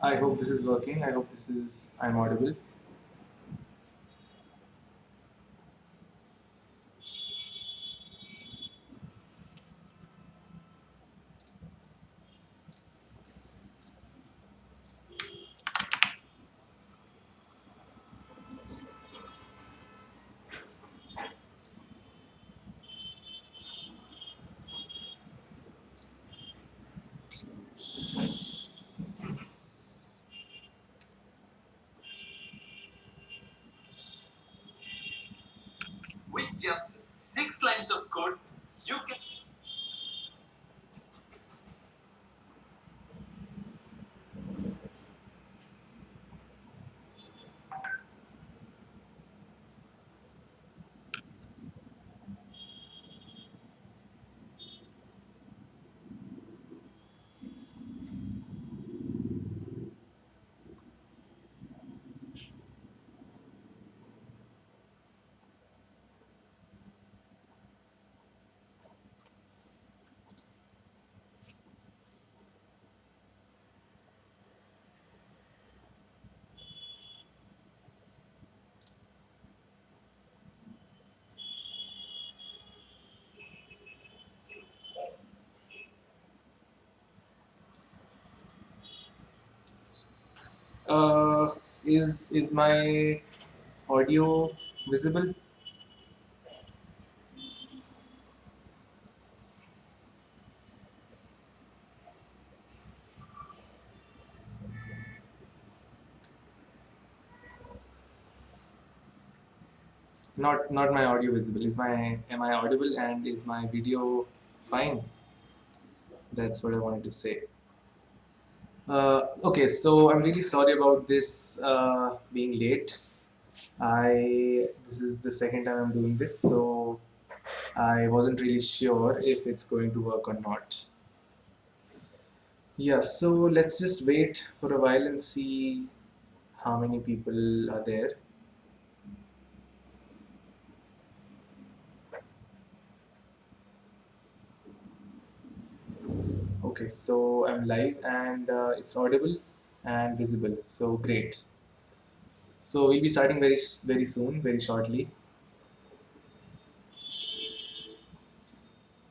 I hope this is working. I hope I'm audible. With just 6 lines of code, you can. Uh, is my audio visible? Not my audio visible. Am I audible and is my video fine? That's what I wanted to say. Okay, so I'm really sorry about this being late. This is the second time I'm doing this, so I wasn't really sure if it's going to work or not. Yeah, so let's just wait for a while and see how many people are there. Okay, so I'm live and it's audible and visible, so great. So we'll be starting very soon, very shortly.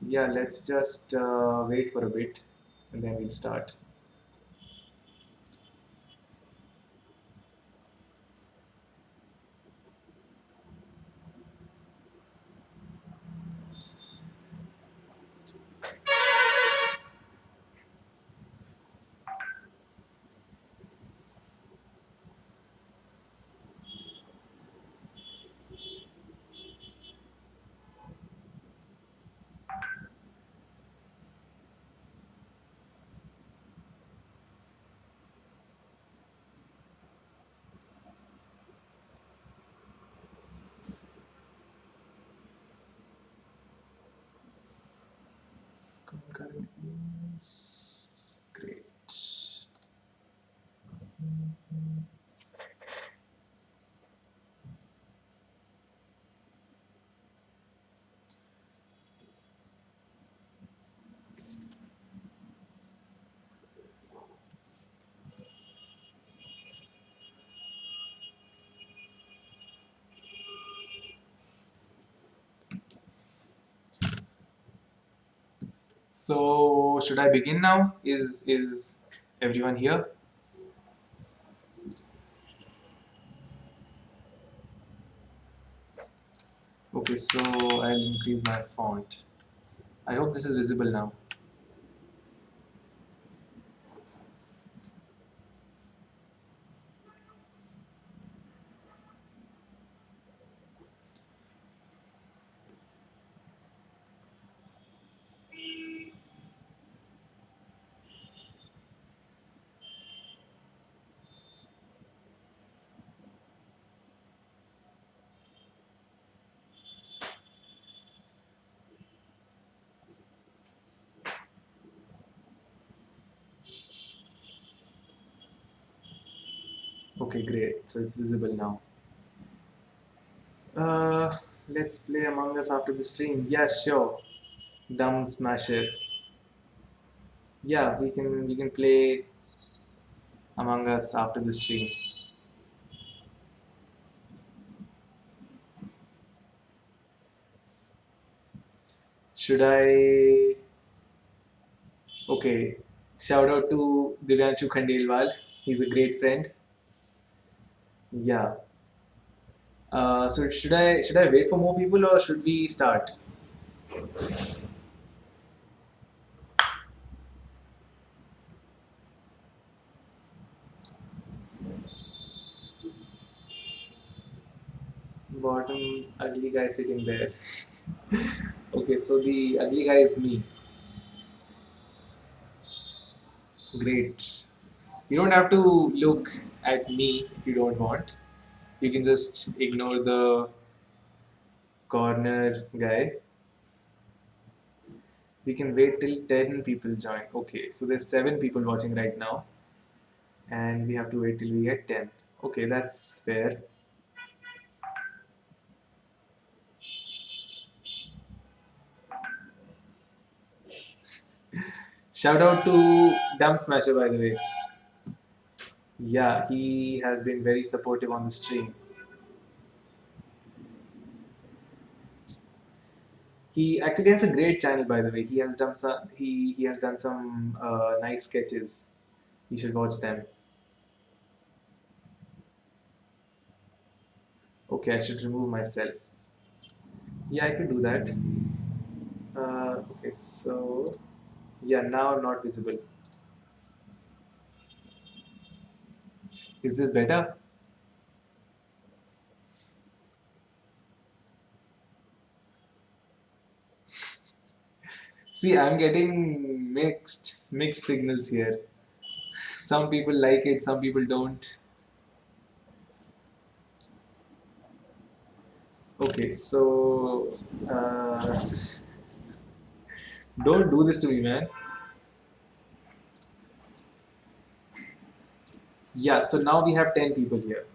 Yeah, let's just wait for a bit and then we'll start. Concurrent means great. So should I begin now? Is everyone here? Okay, so I'll increase my font. I hope this is visible now. Okay, great. So it's visible now. Uh, let's play Among Us after the stream. Yeah, sure. Dumb Smasher. Yeah, we can play among us after the stream. Should I? Okay. Shout out to Divyanshu Khandelwal. He's a great friend. Yeah. So should I wait for more people or should we start? Bottom ugly guy sitting there. Okay, so the ugly guy is me. Great. You don't have to look at me if you don't want. You can just ignore the corner guy. We can wait till 10 people join. Okay, so there's 7 people watching right now, and we have to wait till we get 10. Okay, that's fair. Shout out to Dump Smasher, by the way. Yeah, he has been very supportive on the stream. He actually has a great channel, by the way. He has done some nice sketches. You should watch them. Okay, I should remove myself. Yeah, I could do that. Okay, so yeah, now not visible. Is this better? See, I'm getting mixed signals here. Some people like it, some people don't. Okay, so don't do this to me, man. Yeah, so now we have 10 people here.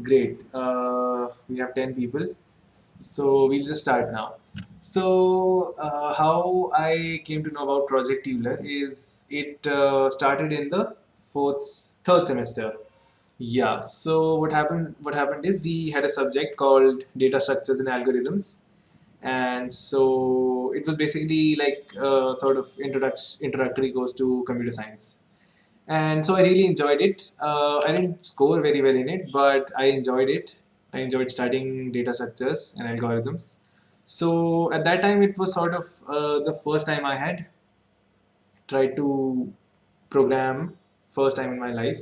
Great. We have 10 people. So we'll just start now. So how I came to know about Project Euler is it started in the third semester. Yeah. So what happened is we had a subject called data structures and algorithms, and so it was basically like sort of introductory course to computer science. And so I really enjoyed it. I didn't score very well in it, but I enjoyed it. I enjoyed studying data structures and algorithms. So at that time, it was sort of the first time I had tried to program, first time in my life.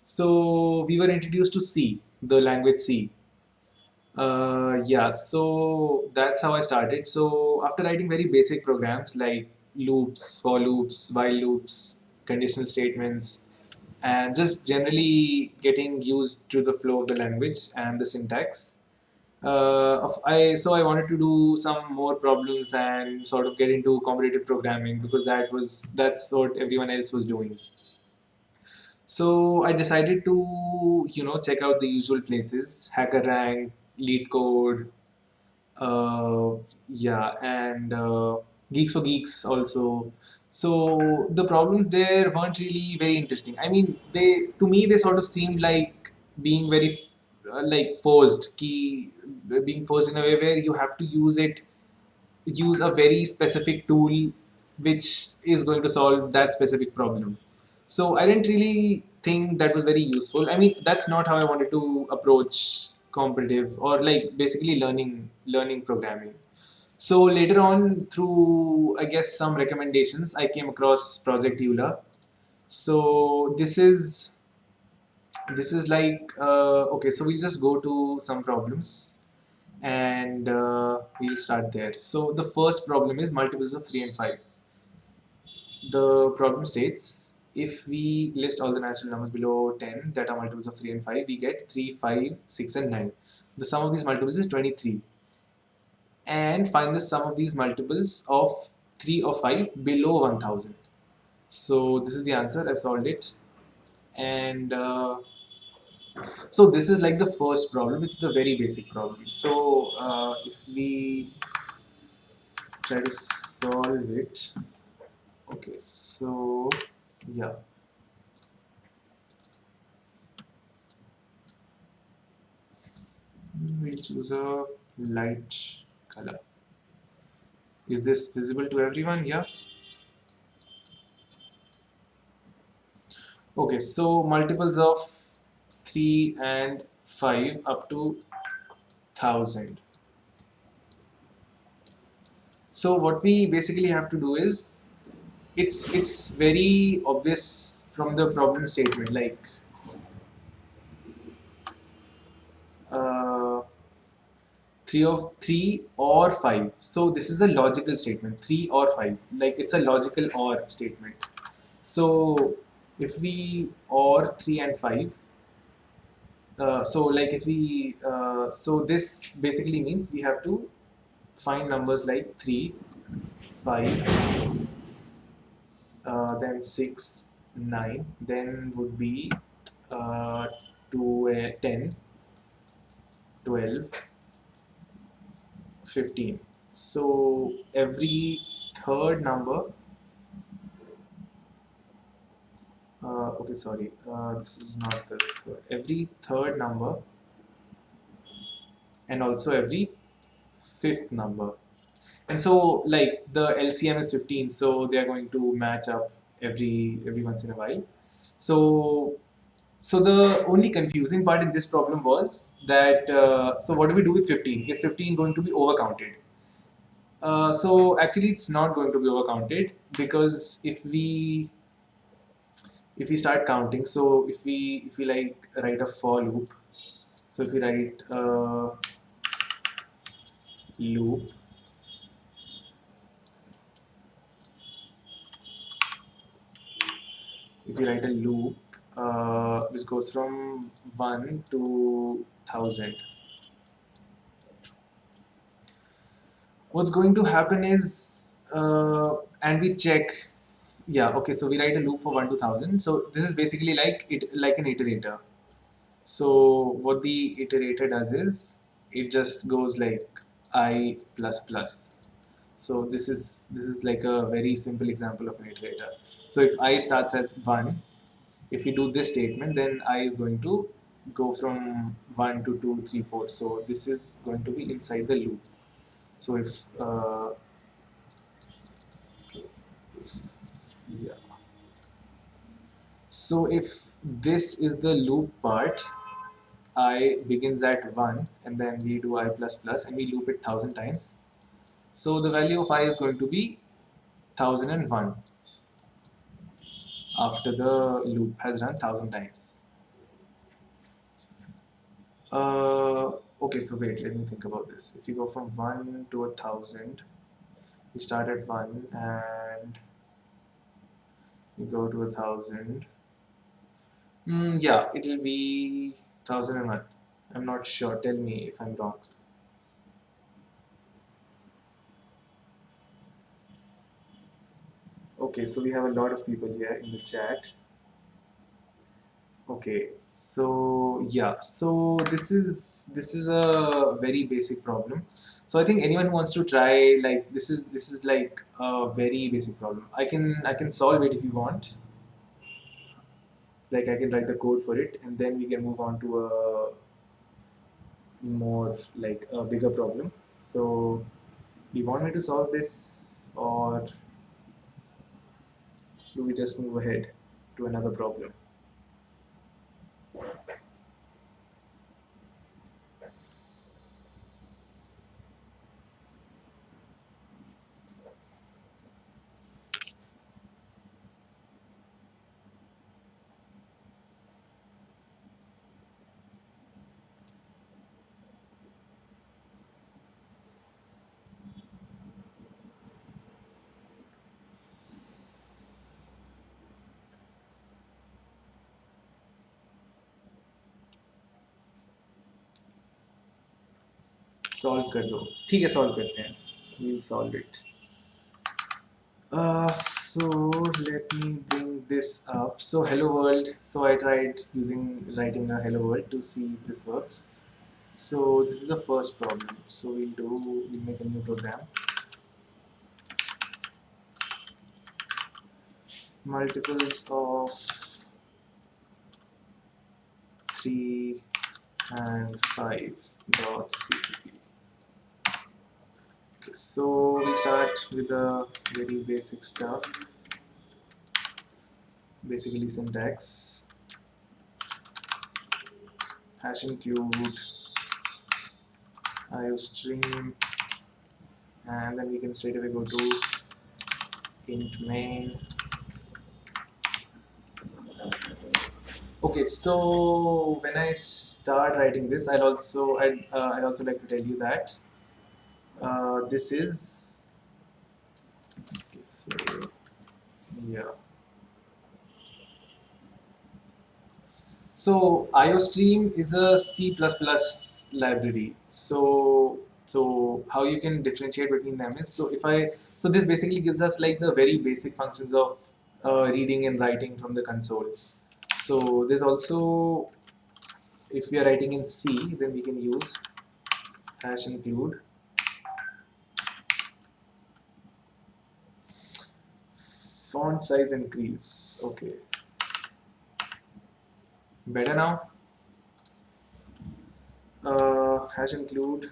So we were introduced to C, the language C. Yeah, so that's how I started. So after writing very basic programs like loops, for loops, while loops, conditional statements, and just generally getting used to the flow of the language and the syntax. I wanted to do some more problems and sort of get into competitive programming because that's what everyone else was doing. So I decided to check out the usual places: HackerRank, LeetCode, uh, yeah, and Geeks for Geeks also. So the problems there weren't really very interesting. I mean, they to me they sort of seemed like being very like being forced in a way where you have to use a very specific tool which is going to solve that specific problem. So I didn't really think that was very useful. I mean, that's not how I wanted to approach competitive or like basically learning programming. So later on, through I guess some recommendations, I came across Project Euler. So this is like okay. So we'll just go to some problems and we'll start there. So the first problem is multiples of 3 and 5. The problem states if we list all the natural numbers below 10 that are multiples of 3 and 5, we get 3, 5, 6, and 9. The sum of these multiples is 23. And find the sum of these multiples of 3 or 5 below 1000. So this is the answer. I've solved it. And so this is like the first problem. It's the very basic problem. So if we try to solve it. Okay, so yeah. we'll choose a light color. Is this visible to everyone? Yeah. Okay, so multiples of 3 and 5 up to 1000. So what we basically have to do is, it's very obvious from the problem statement, like uh, 3 or 5. So this is a logical statement, 3 or 5, like it's a logical or statement. So if we or 3 and 5, so like if we so this basically means we have to find numbers like 3, 5, then 6, 9, then would be 2, 10, 12, 15. So every third number, okay, sorry, this is not the third. Every third number and also every fifth number. And so like the LCM is 15, so they are going to match up every once in a while. So so the only confusing part in this problem was that so what do we do with 15? Is 15 going to be overcounted? So actually it's not going to be overcounted, because if we start counting, so if we like write a for loop, so if we write loop, if you write a loop which goes from 1 to 1000, what's going to happen is and we check, yeah, okay, so we write a loop for 1 to 1000. So this is basically like an iterator. So what the iterator does is it just goes like I plus plus. So this is like a very simple example of an iterator. So if I starts at 1, if we do this statement, then I is going to go from 1 to 2, 3, 4. So this is going to be inside the loop. So yeah. So if this is the loop part, I begins at 1 and then we do I plus plus and we loop it 1000 times. So the value of I is going to be 1001 after the loop has run 1000 times. Okay, so wait, let me think about this. If you go from 1 to 1000, you start at 1 and you go to 1000. Yeah, it'll be 1001. I'm not sure. Tell me if I'm wrong. Okay, so we have a lot of people here in the chat. Okay, so yeah, so this is a very basic problem. So I think anyone who wants to try, like, this is like a very basic problem. I can solve it if you want. Like I can write the code for it, and then we can move on to a more like a bigger problem. So do you want me to solve this, or do we just move ahead to another problem? Solve कर दो ठीक है solve करते हैं we'll solve it. So let me bring this up. So hello world. So I tried writing a hello world to see if this works. So this is the first problem. So we'll make a new program. Multiples of 3 and 5.cpp. Okay, so we start with the very basic stuff, basically syntax, hash include iostream, and then we can straight away go to int main. Okay, so when I start writing this, I'd also like to tell you that this is okay, so yeah. So IOStream is a C++ library. So how you can differentiate between them is, so this basically gives us like the very basic functions of reading and writing from the console. So there's also, if we are writing in C, then we can use hash include font size increase. Okay, better now. Hash include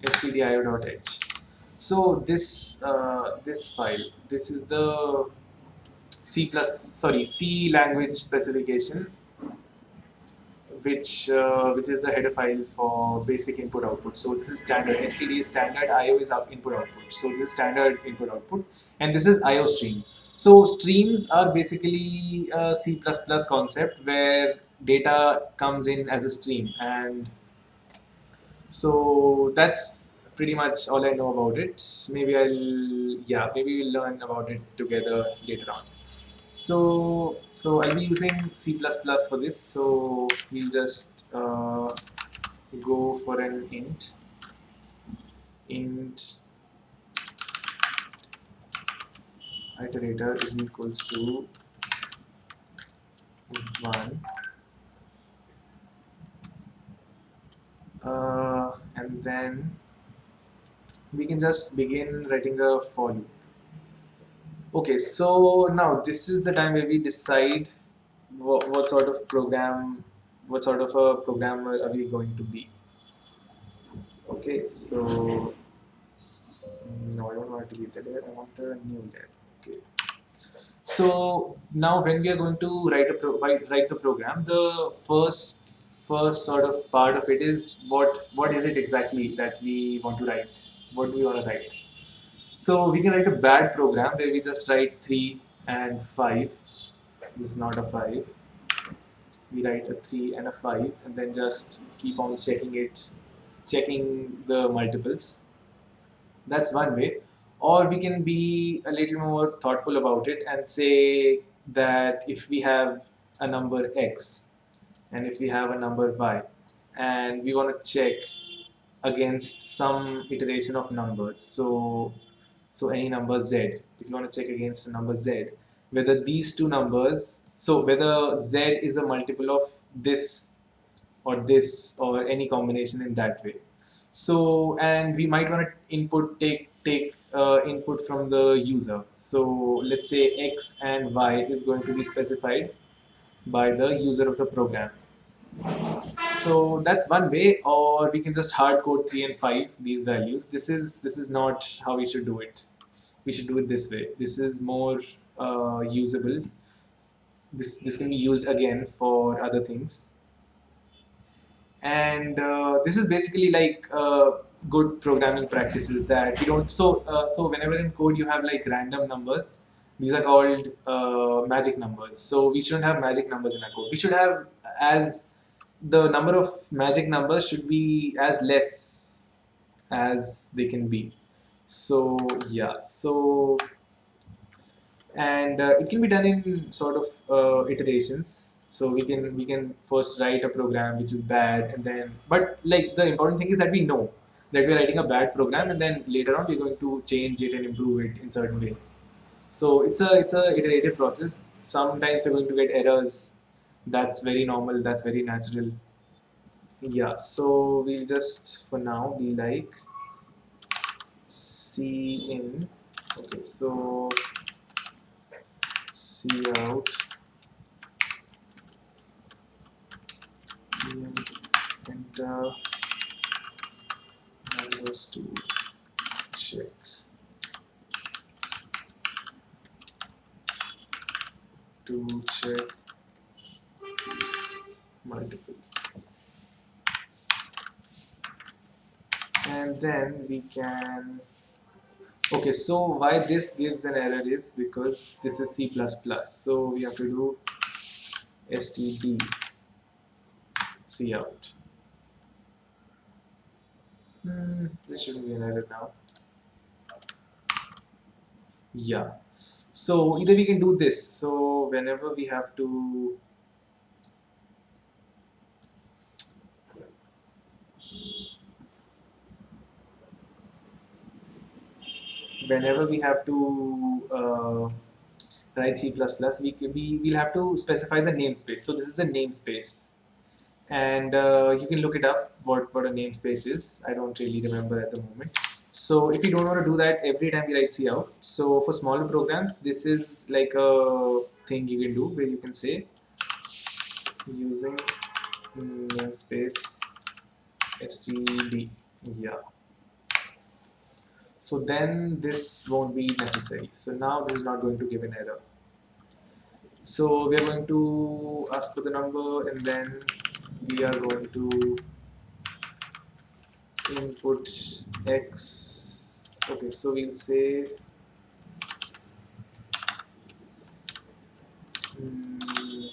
stdio.h. So this file, this is the C language specification, which is the header file for basic input output. So this is standard. STD is standard. IO is input output. So this is standard input output, and this is IO stream. So streams are basically a C++ concept where data comes in as a stream, and so that's pretty much all I know about it. Maybe we'll learn about it together later on. So I'll be using C++ for this. So we'll just go for an int iterator is equals to 1, and then we can just begin writing a for loop. Okay, so now this is the time where we decide what sort of program, what sort of a programmer are we going to be. Okay, so no, I don't want it to be the layer. I want a new layer. Okay. So now when we are going to write the program, the first sort of part of it is what is it exactly that we want to write? What do we want to write? So we can write a bad program where we just write 3 and 5. This is not a 5. We write a 3 and a 5 and then just keep on checking the multiples. That's one way. Or we can be a little more thoughtful about it and say that if we have a number x and if we have a number y and we want to check against some iteration of numbers, so any number z, if you want to check against a number z, whether these two numbers, so whether z is a multiple of this or any combination in that way. So, and we might want to take input from the user. So let's say x and y is going to be specified by the user of the program. So that's one way, or we can just hard code 3 and 5 these values. This is not how we should do it. We should do it this way. This is more usable. This can be used again for other things, and this is basically like good programming practices that we don't. So whenever in code you have like random numbers, these are called magic numbers. So we shouldn't have magic numbers in our code. We should have, as the number of magic numbers should be as less as they can be. So yeah, so and it can be done in sort of iterations. So we can first write a program which is bad, and then, but like the important thing is that we know that we're writing a bad program, and then later on we're going to change it and improve it in certain ways. So it's a iterative process. Sometimes you're going to get errors. That's very normal. That's very natural. Yeah. So we'll just for now be like C in. Okay. So C out enter numbers to check. To check multiple. And then we can, okay, so why this gives an error is because this is C++. So we have to do std cout. This shouldn't be an error now. Yeah. So either we can do this. So whenever we have to write C++, we will have to specify the namespace. So this is the namespace, and you can look it up what a namespace is. I don't really remember at the moment. So if you don't want to do that every time you write cout, so for smaller programs, this is like a thing you can do where you can say using namespace std. Yeah. So then this won't be necessary. So now this is not going to give an error. So we are going to ask for the number, and then we are going to input x. Okay, so we'll say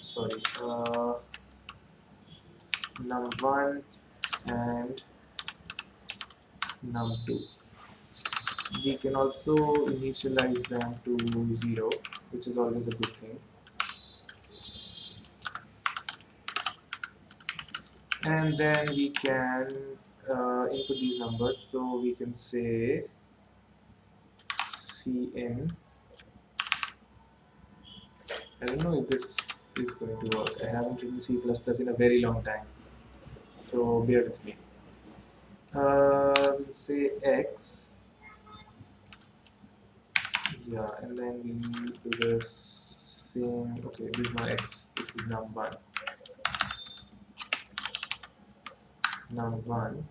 sorry, num1 and num2. We can also initialize them to 0, which is always a good thing. And then we can input these numbers. So we can say cin. I don't know if this is going to work. I haven't written C++ in a very long time, so bear with me. We'll say x. Yeah, and then we do the same. Okay, this is not x. This is num1. Num1,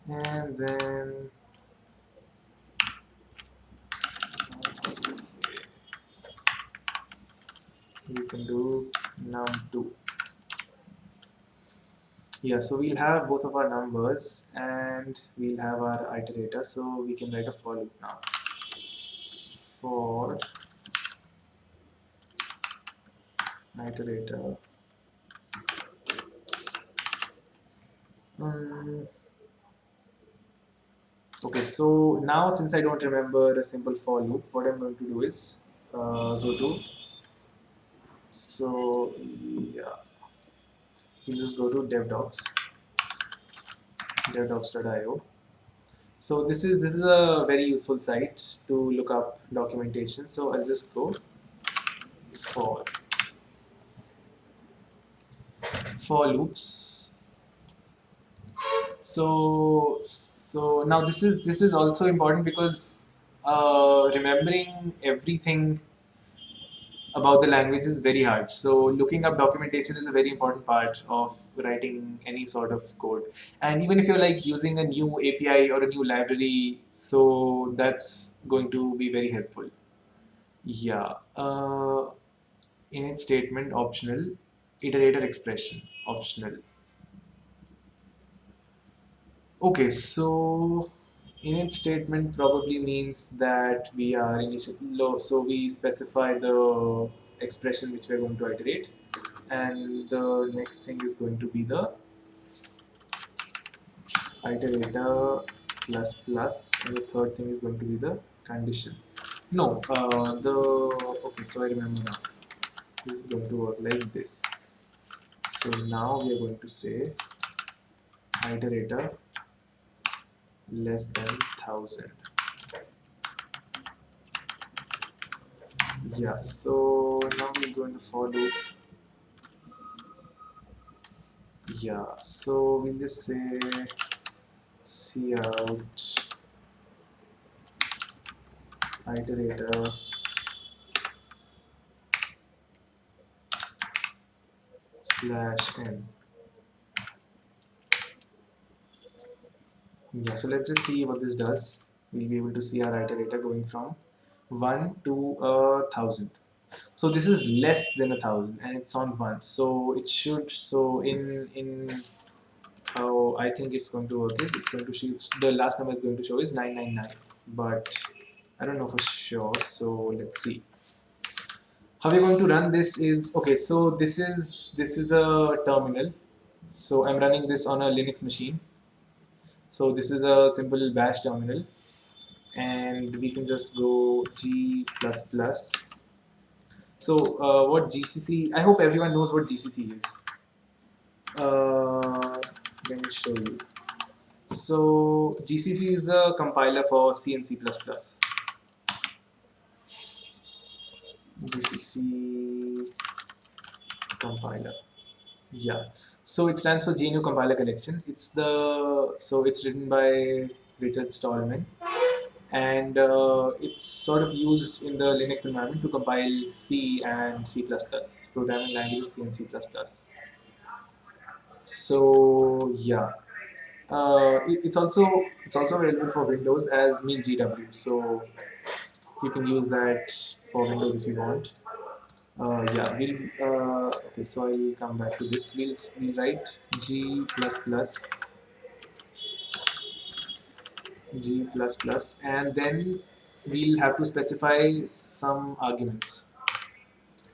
and then we can do num2. Yeah, so we'll have both of our numbers and we'll have our iterator. So we can write a for loop now. For iterator. Okay, so now since I don't remember a simple for loop, what I'm going to do is go to, so yeah, you just go to devdocs.io. So this is a very useful site to look up documentation. So I'll just go for loops. So now this is also important because remembering everything about the language is very hard. So looking up documentation is a very important part of writing any sort of code. And even if you're like using a new API or a new library, so that's going to be very helpful. Yeah. Init statement optional, iterator expression optional. Okay, so init statement probably means that we are so we specify the expression which we're going to iterate, and the next thing is going to be the iterator plus plus, and the third thing is going to be the condition. No, okay, so I remember now. This is going to work like this. So now we are going to say iterator less than 1000. Yeah, so now we'll go in the for loop. Yeah, so we'll just say cout iterator /n. Yeah, so let's just see what this does. We'll be able to see our iterator going from 1 to 1,000. So this is less than 1,000 and it's on 1. So it should, so in how I think it's going to work is it's going to show, the last number is going to show is 999. But I don't know for sure. So let's see. How we're going to run this is, okay, so this is a terminal. So I'm running this on a Linux machine. So this is a simple bash terminal, and we can just go G++. So what GCC, I hope everyone knows what GCC is. Let me show you. So GCC is the compiler for C and C++. GCC compiler. Yeah. So it stands for GNU Compiler Collection. It's written by Richard Stallman, and it's sort of used in the Linux environment to compile C and C++, programming languages C and C++. So yeah, it's also available for Windows as mean GW. So you can use that for Windows if you want. Yeah, okay. So I'll come back to this. We'll write G++, and then we'll have to specify some arguments.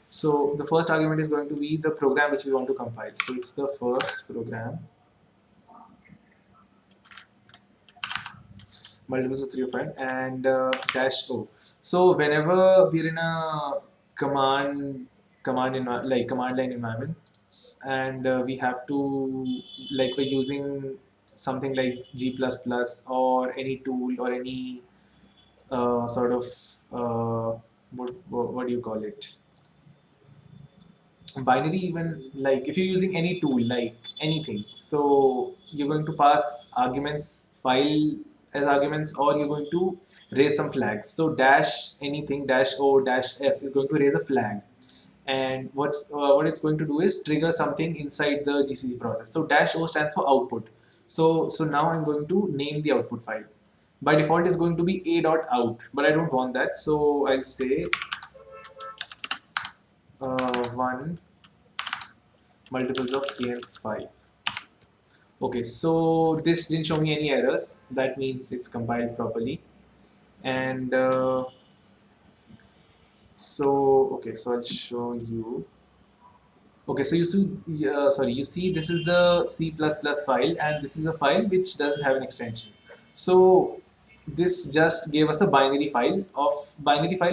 So the first argument is going to be the program which we want to compile. So it's the first program, multiples of 3 or 5, and dash O. So whenever we're in a command line environment, and we have to, like, we're using something like G++ or any tool or any sort of what do you call it, binary, even like if you're using any tool like anything, so you're going to pass arguments file as arguments, or you're going to raise some flags. So dash anything, dash O, dash F is going to raise a flag, and what it's going to do is trigger something inside the GCC process. So dash O stands for output. So now I'm going to name the output file. By default it's going to be a.out, but I don't want that, so I'll say 1 multiples of 3 and 5. Okay, so this didn't show me any errors. That means it's compiled properly. And okay, so I'll show you. Okay, so you see this is the C++ file, and this is a file which doesn't have an extension. So this just gave us a binary file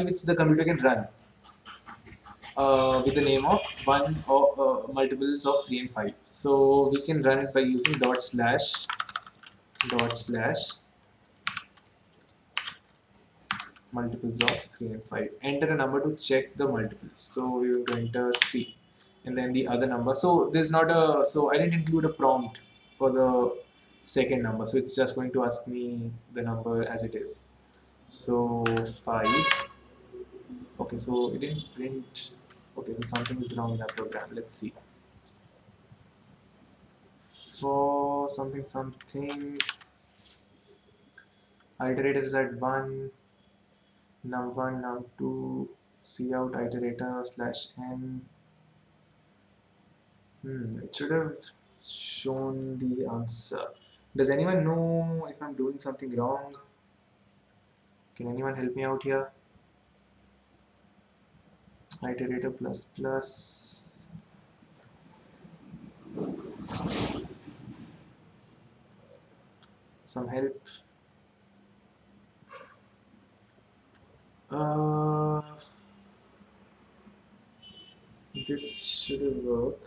which the computer can run with the name of 1 or multiples of 3 and 5. So we can run it by using dot slash multiples of 3 and 5. Enter a number to check the multiples. So we will enter 3 and then the other number. So there's not a, so I didn't include a prompt for the second number. So it's just going to ask me the number as it is. So 5. Okay, so it didn't print. Okay, so something is wrong in our program. Let's see. For something, iterator is at 1, num1, num2, cout iterator /n. It should have shown the answer. Does anyone know if I'm doing something wrong? Can anyone help me out here? Iterator ++. Some help. This should work.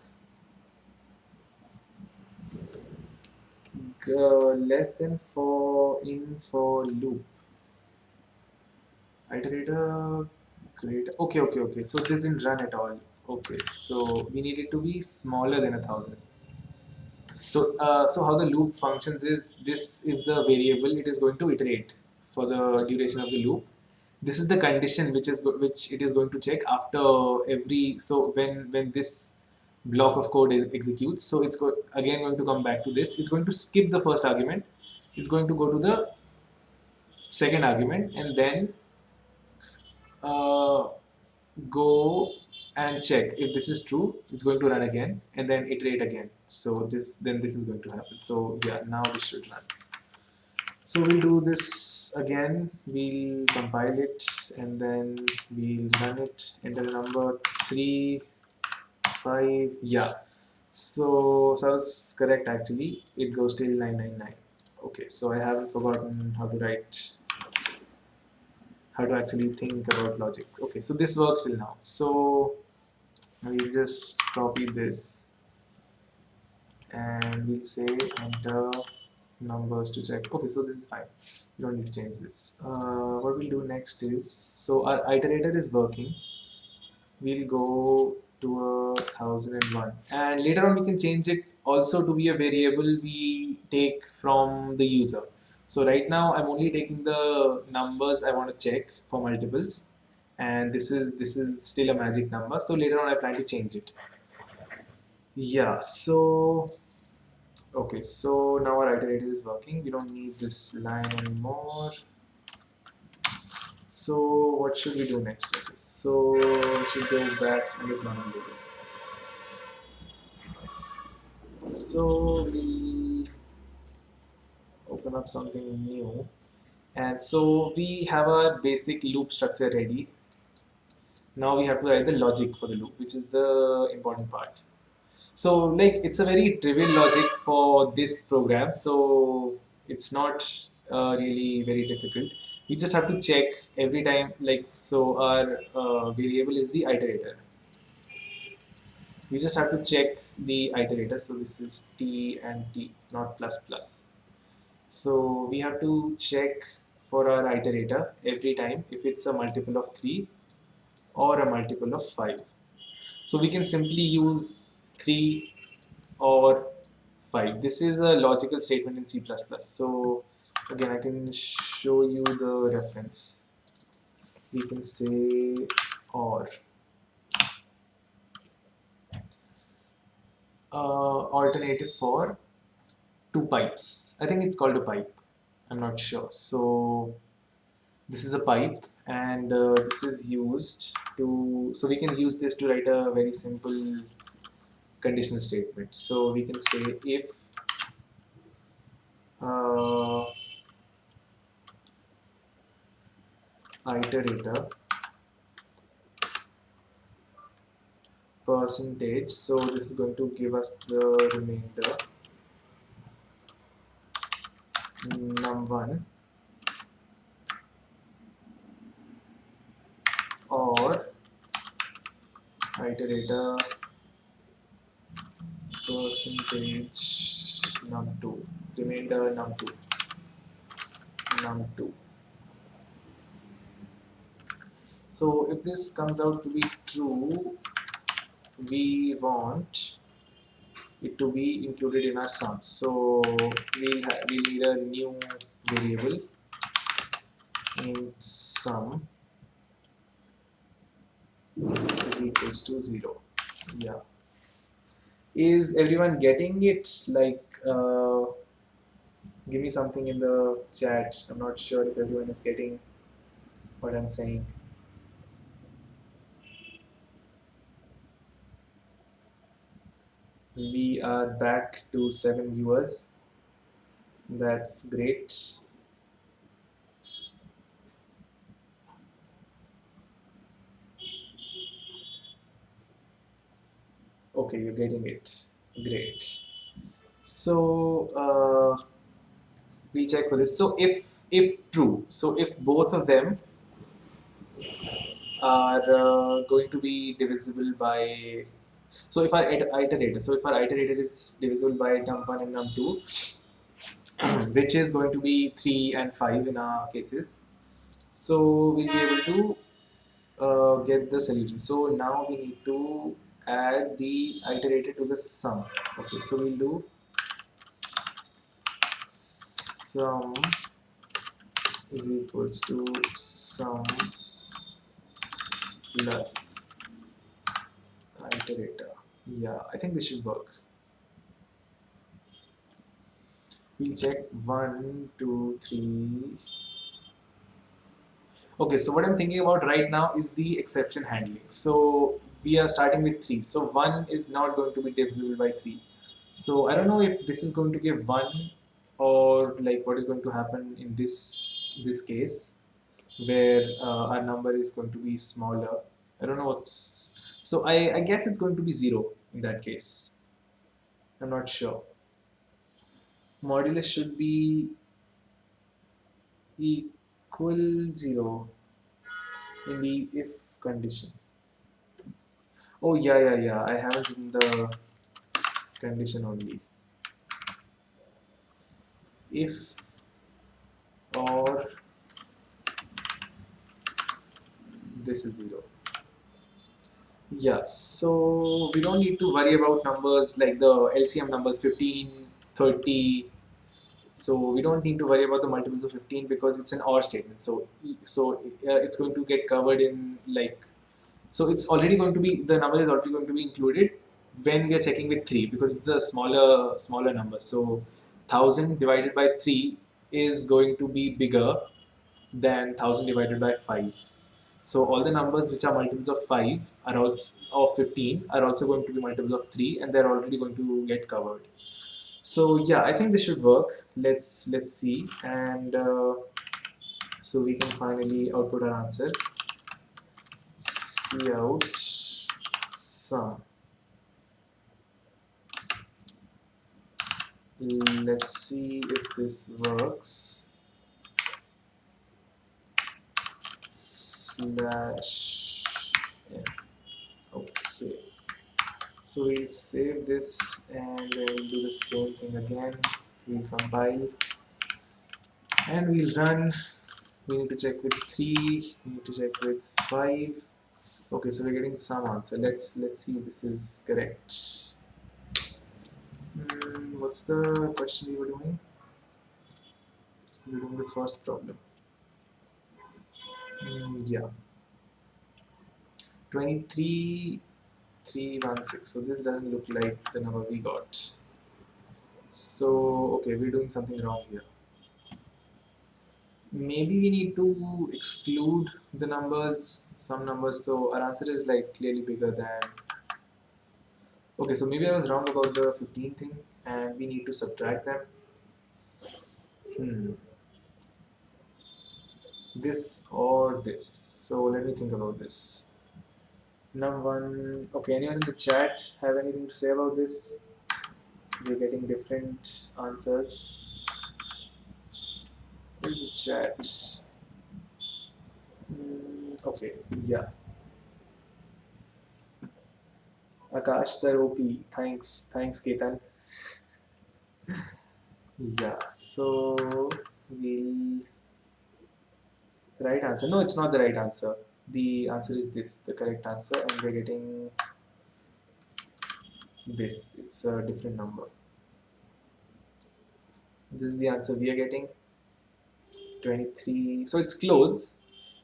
Less than for loop. Iterator greater. Okay. So this didn't run at all. Okay, so we need it to be smaller than 1,000. So how the loop functions is, this is the variable it is going to iterate for the duration of the loop. This is the condition which it is going to check after every, so when this block of code executes, so it's again going to come back to this. It's going to skip the first argument, it's going to go to the second argument and then uh, go and check if this is true. It's going to run again and then iterate again. So this is going to happen. So yeah, now this should run. So we'll do this again. We'll compile it and then we'll run it. Enter the number 3, 5. Yeah. So I was correct actually. It goes till 999. Okay. So I haven't forgotten how to actually think about logic. Okay. So this works till now. So we'll just copy this and we'll say enter numbers to check. Okay, so this is fine. You don't need to change this. What we'll do next is, so our iterator is working. We'll go to 1001 and later on we can change it also to be a variable we take from the user. So right now I'm only taking the numbers I want to check for multiples and this is still a magic number. So later on I plan to change it. Yeah, so okay, so now our iterator is working. We don't need this line anymore. So what should we do next? Okay, so we should go back and get learning data. So we open up something new, and so we have our basic loop structure ready. Now we have to write the logic for the loop, which is the important part. So like it's a very trivial logic for this program, so it's not really very difficult. We just have to check every time, like so our variable is the iterator. We just have to check the iterator. So this is t and t, not plus plus. So we have to check for our iterator every time if it's a multiple of 3 or a multiple of 5. So we can simply use 3 or 5. This is a logical statement in C++. So again, I can show you the reference. We can say or alternative for two pipes. I think it's called a pipe. I'm not sure. So this is a pipe and this is used to, so we can use this to write a very simple conditional statement. So we can say if uh, iterator percentage, so this is going to give us the remainder num1 or iterator percentage num2, remainder num2. So if this comes out to be true, we want it to be included in our sum. So we'll need a new variable in sum is equals to 0. Yeah. Is everyone getting it? Like, give me something in the chat. I'm not sure if everyone is getting what I'm saying. We are back to 7 viewers. That's great. Okay, you're getting it. Great. So we check for this. So if true, so if both of them are going to be divisible by, so if our iterator, so if our iterator is divisible by num1 and num2, which is going to be 3 and 5 in our cases, so we'll be able to get the solution. So now we need to add the iterator to the sum. Okay, so we'll do sum is equals to sum plus iterator. Yeah, I think this should work. We'll check 1, 2, 3. Okay, so what I'm thinking about right now is the exception handling. So we are starting with 3. So 1 is not going to be divisible by 3. So I don't know if this is going to give 1 or like what is going to happen in this case where our number is going to be smaller. I don't know what's... So I guess it's going to be 0 in that case. I'm not sure. Modulus should be equal 0 in the if condition. Oh yeah. I haven't written the condition only. If or this is 0. Yeah, so we don't need to worry about numbers like the LCM numbers 15, 30. So we don't need to worry about the multiples of 15 because it's an OR statement. So it's going to get covered in like... So it's already going to be, the number is already going to be included when we are checking with 3 because it's the smaller number. So 1000 divided by 3 is going to be bigger than 1000 divided by 5. So all the numbers which are multiples of 5 are also of 15 are also going to be multiples of 3 and they're already going to get covered. So yeah, I think this should work. Let's see, and so we can finally output our answer. Cout sum. Let's see if this works. Slash n. Okay. So we'll save this and then we'll do the same thing again. We'll compile and we'll run. We need to check with 3. We need to check with 5. Okay, so we're getting some answer. Let's see if this is correct. What's the question we were doing? We were doing the first problem. Yeah. 23,316. So this doesn't look like the number we got. So, okay, we're doing something wrong here. Maybe we need to exclude the numbers, some numbers. So our answer is like clearly bigger than... Okay, so maybe I was wrong about the 15 thing and we need to subtract them. This or this. So let me think about this. Num1. Okay, anyone in the chat have anything to say about this? We're getting different answers. In the chat. Okay, yeah. Akash sir OP. Thanks Ketan. Yeah, so we'll... Right answer. No, it's not the right answer. The answer is this, the correct answer, and we're getting this. It's a different number. This is the answer we are getting. 23. So it's close.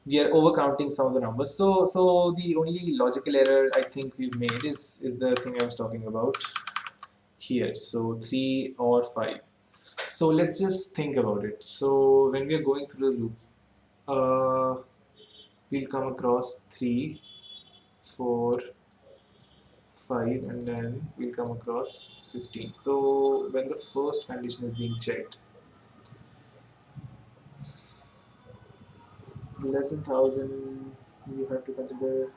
We are overcounting some of the numbers. So the only logical error I think we've made is the thing I was talking about here. So 3 or 5. So let's just think about it. So when we are going through the loop, we'll come across 3, 4, 5, and then we'll come across 15. So when the first condition is being checked, less than 1000, you have to consider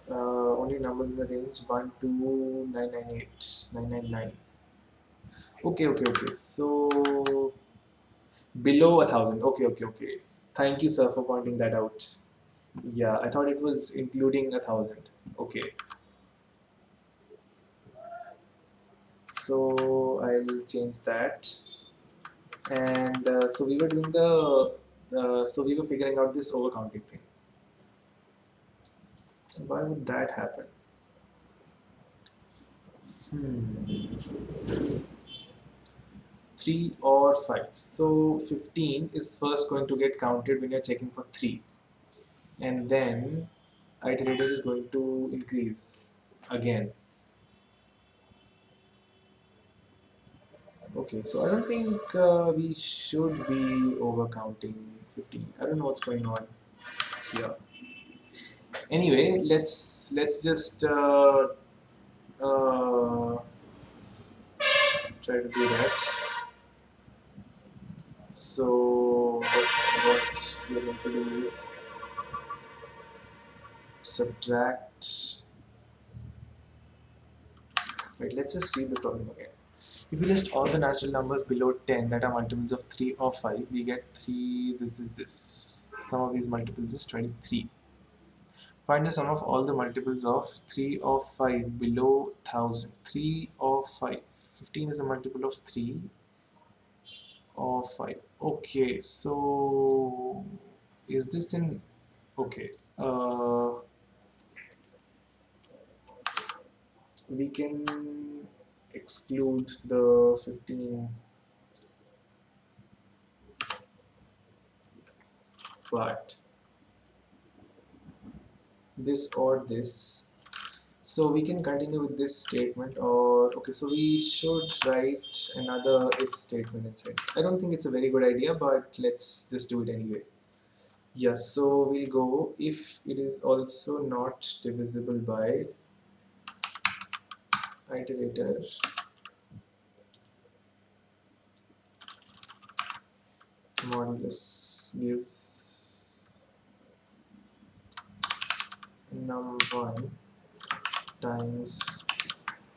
only numbers in the range 1 to 998, 999. Okay. So below 1000. Okay. Thank you, sir, for pointing that out. Yeah, I thought it was including 1000. Okay. So I'll change that. And so we were doing so we were figuring out this overcounting thing. Why would that happen? 3 or 5. So 15 is first going to get counted when you're checking for 3. And then iterator is going to increase again. Okay, so I don't think we should be overcounting 15. I don't know what's going on here. Anyway, let's just uh, try to do that. So what we're going to do is subtract. Wait, let's just read the problem again. If we list all the natural numbers below 10 that are multiples of 3 or 5, we get 3. This is this. Sum of these multiples is 23. Find the sum of all the multiples of 3 or 5 below 1000. 3 or 5. 15 is a multiple of 3 or 5. Okay, so is this in. Okay. We can exclude the 15 part, this or this. So we can continue with this statement, or okay, so we should write another if statement inside. I don't think it's a very good idea, but let's just do it anyway. Yes, so we'll go if it is also not divisible by iterator modulus gives num1 times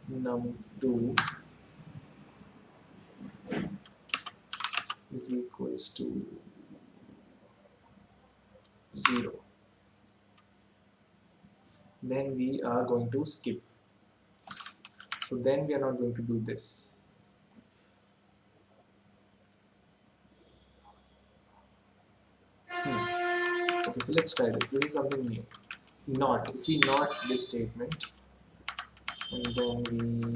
num2 is equals to 0. Then we are going to skip. So then we are not going to do this. Okay, so let's try this. This is something new. Not. If we not this statement, and then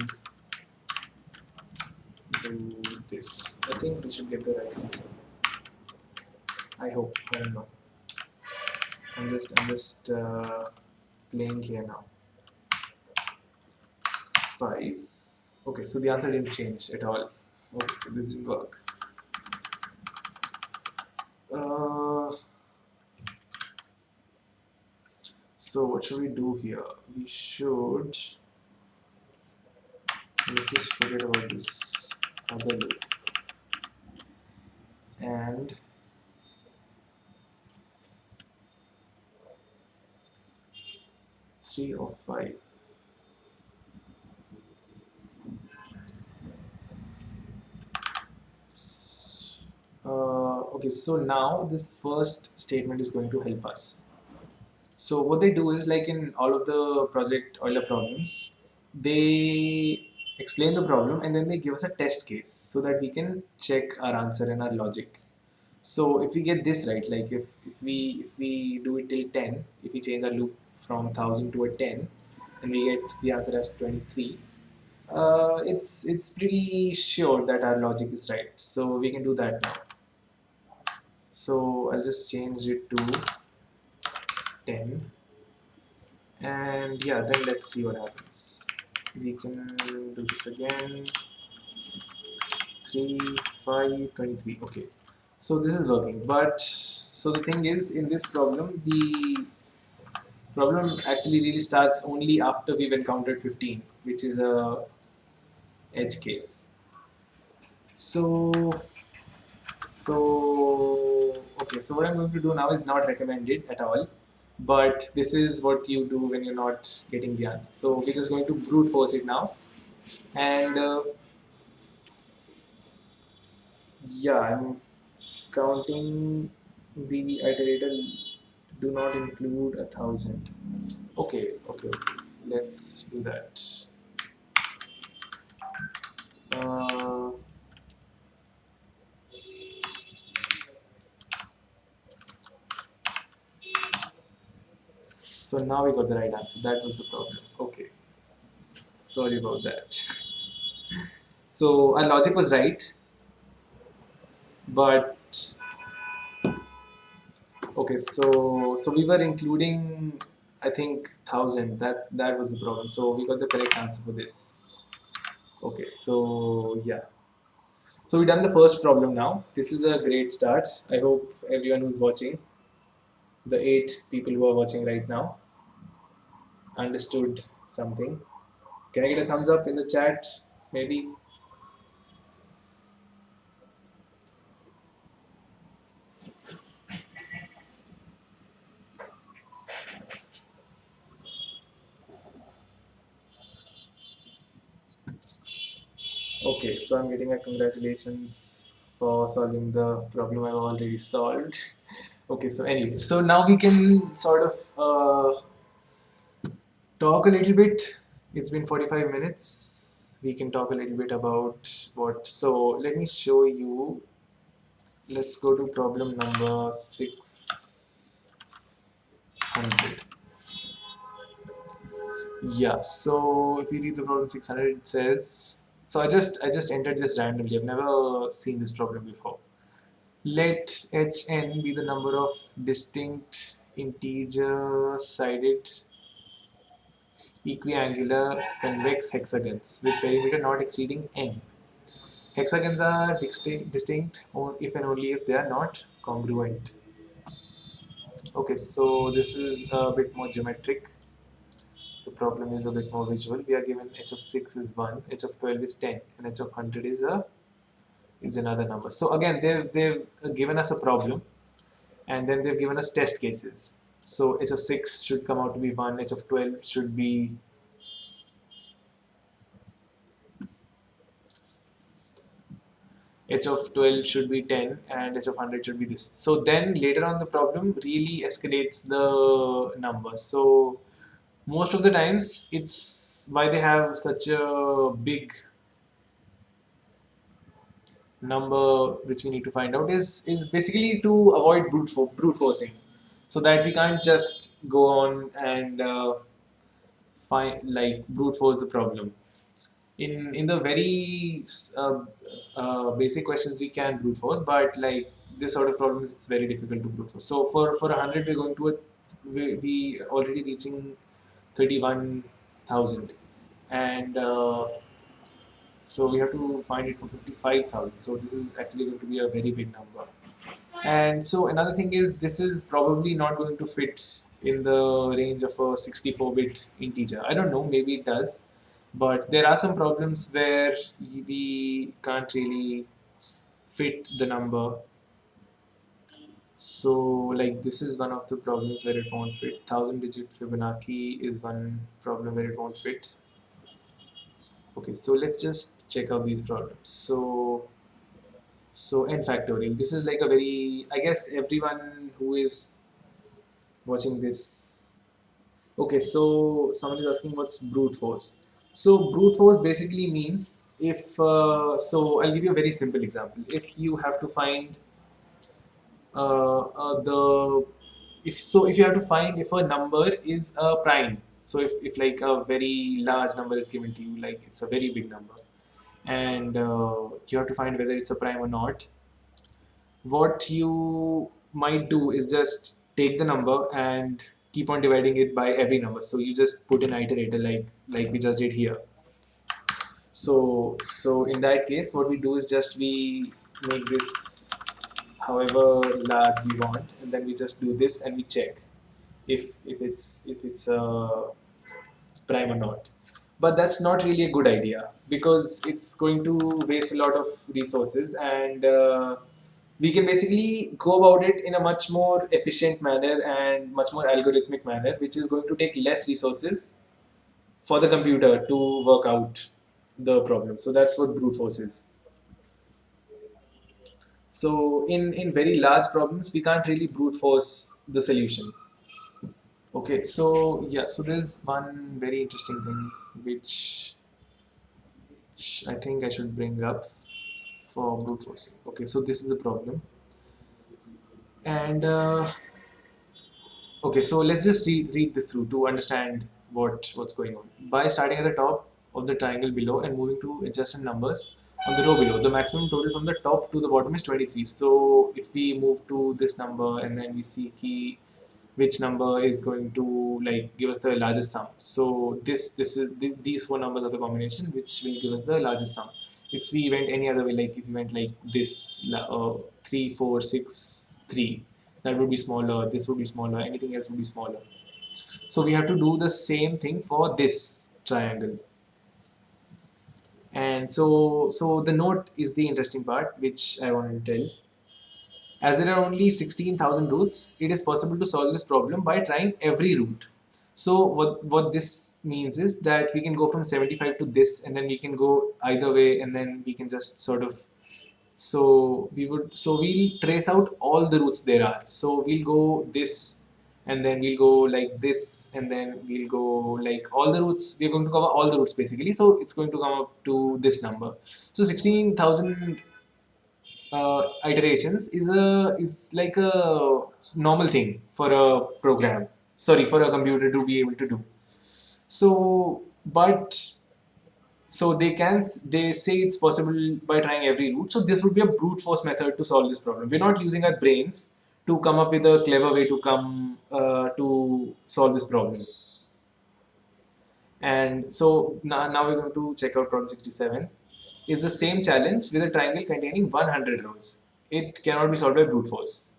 we do this, I think we should get the right answer. I hope. I don't know. I'm just playing here now. 5. Okay, so the answer didn't change at all. Okay, so this didn't work. So what should we do here? We should, let's just forget about this other loop and three or five. Okay, so now this first statement is going to help us. So what they do is, like in all of the project Euler problems, they explain the problem and then they give us a test case so that we can check our answer and our logic. So if we get this right, like if we do it till 10, if we change our loop from 1000 to a 10, and we get the answer as 23, it's pretty sure that our logic is right. So we can do that now. So I'll just change it to 10, and yeah, then let's see what happens. We can do this again. 3, 5, 23. Okay, so this is working. But so the thing is, in this problem, the problem actually really starts only after we've encountered 15, which is a edge case. So okay, so what I'm going to do now is not recommended at all, but this is what you do when you're not getting the answer. So we're just going to brute force it now, and yeah, I'm counting the iterator do not include 1000. Okay, let's do that. Uh, so now we got the right answer. That was the problem. Okay, sorry about that. So our logic was right, but okay, so we were including, I think, 1000. That was the problem. So we got the correct answer for this. Okay, so yeah. So we've done the first problem now. This is a great start. I hope everyone who's watching, the 8 people who are watching right now, understood something. Can I get a thumbs up in the chat? Maybe. Okay, so I'm getting a congratulations for solving the problem I've already solved. Okay, so anyway, so now we can sort of talk a little bit. It's been 45 minutes. We can talk a little bit about what. So let me show you. Let's go to problem number 600. Yeah, so if you read the problem 600, it says. So I just entered this randomly. I've never seen this problem before. Let Hn be the number of distinct integer-sided equiangular convex hexagons with perimeter not exceeding n. Hexagons are distinct if and only if they are not congruent. Okay, so this is a bit more geometric. The problem is a bit more visual. We are given h of 6 is 1, h of 12 is 10, and h of 100 is another number. So again, they've given us a problem, and then they've given us test cases. So h of 6 should come out to be 1, h of 12 should be h of 12 should be 10, and h of 100 should be this. So then later on the problem really escalates the numbers. So most of the times it's why they have such a big number which we need to find out is basically to avoid brute forcing, so that we can't just go on and find like brute force the problem. In the very basic questions we can brute force, but like this sort of problems it's very difficult to brute force. So for 100 we're going to we already reaching 31,000, and so we have to find it for 55,000. So this is actually going to be a very big number. And so another thing is this is probably not going to fit in the range of a 64-bit integer. I don't know, maybe it does, but there are some problems where we can't really fit the number. So like this is one of the problems where it won't fit. 1000-digit Fibonacci is one problem where it won't fit. Okay, so let's just check out these problems. So n factorial. This is like a very, I guess everyone who is watching this. Okay, so someone is asking what's brute force. So brute force basically means if, so I'll give you a very simple example. If you have to find the, if you have to find if a number is a prime. So if like a very large number is given to you, like it's a very big number, and you have to find whether it's a prime or not. What you might do is just take the number and keep on dividing it by every number. So you just put an iterator like we just did here. So in that case, what we do is just we make this however large we want, and then we just do this and we check if it's prime or not. But that's not really a good idea because it's going to waste a lot of resources, and we can basically go about it in a much more efficient manner and much more algorithmic manner, which is going to take less resources for the computer to work out the problem. So that's what brute force is. So in very large problems, we can't really brute force the solution. Okay, so yeah, so there's one very interesting thing which I think I should bring up for brute forcing. Okay, so this is a problem, and okay, so let's just read this through to understand what's going on. By starting at the top of the triangle below and moving to adjacent numbers on the row below, the maximum total from the top to the bottom is 23. So if we move to this number and then we see key which number is going to like give us the largest sum. So these four numbers are the combination which will give us the largest sum. If we went any other way, like if we went like this, 3, 4, 6, 3, that would be smaller. This would be smaller. Anything else would be smaller. So we have to do the same thing for this triangle. And so the note is the interesting part, which I wanted to tell. As there are only 16,000 roots, it is possible to solve this problem by trying every root. So what this means is that we can go from 75 to this, and then we can go either way, and then we can just sort of, we'll trace out all the roots there are. So we'll go this, and then we'll go like this, and then we'll go like all the roots. We're going to cover all the roots basically. So it's going to come up to this number. So 16,000 iterations is like a normal thing for a program. Sorry, for a computer to be able to do. So, but they say it's possible by trying every route. So this would be a brute force method to solve this problem. We're not using our brains to come up with a clever way to come to solve this problem. And so now we're going to check out problem 67. Is the same challenge with a triangle containing 100 rows. It cannot be solved by brute force.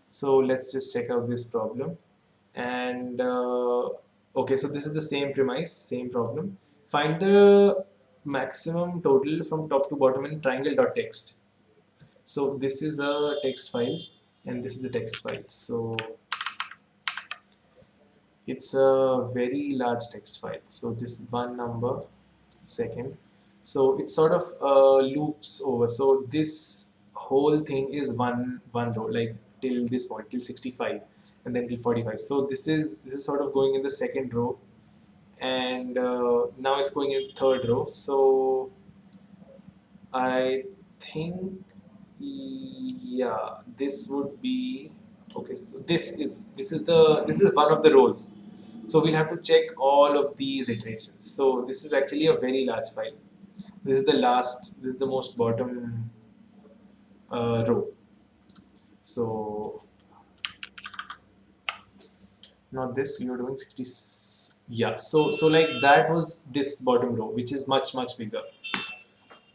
So let's just check out this problem. And okay, so this is the same premise, same problem. Find the maximum total from top to bottom in triangle.txt. So this is a text file, and this is the text file. So it's a very large text file. So this is one number, second. So it sort of loops over. So this whole thing is one row, like till this point, till 65, and then till 45. So this is sort of going in the second row, and now it's going in third row. So I think, yeah, this would be okay. So this is one of the rows. So we'll have to check all of these iterations. So this is actually a very large file. This is the last. This is the most bottom row. So not this. You're doing 60. Yeah. So like that was this bottom row, which is much bigger.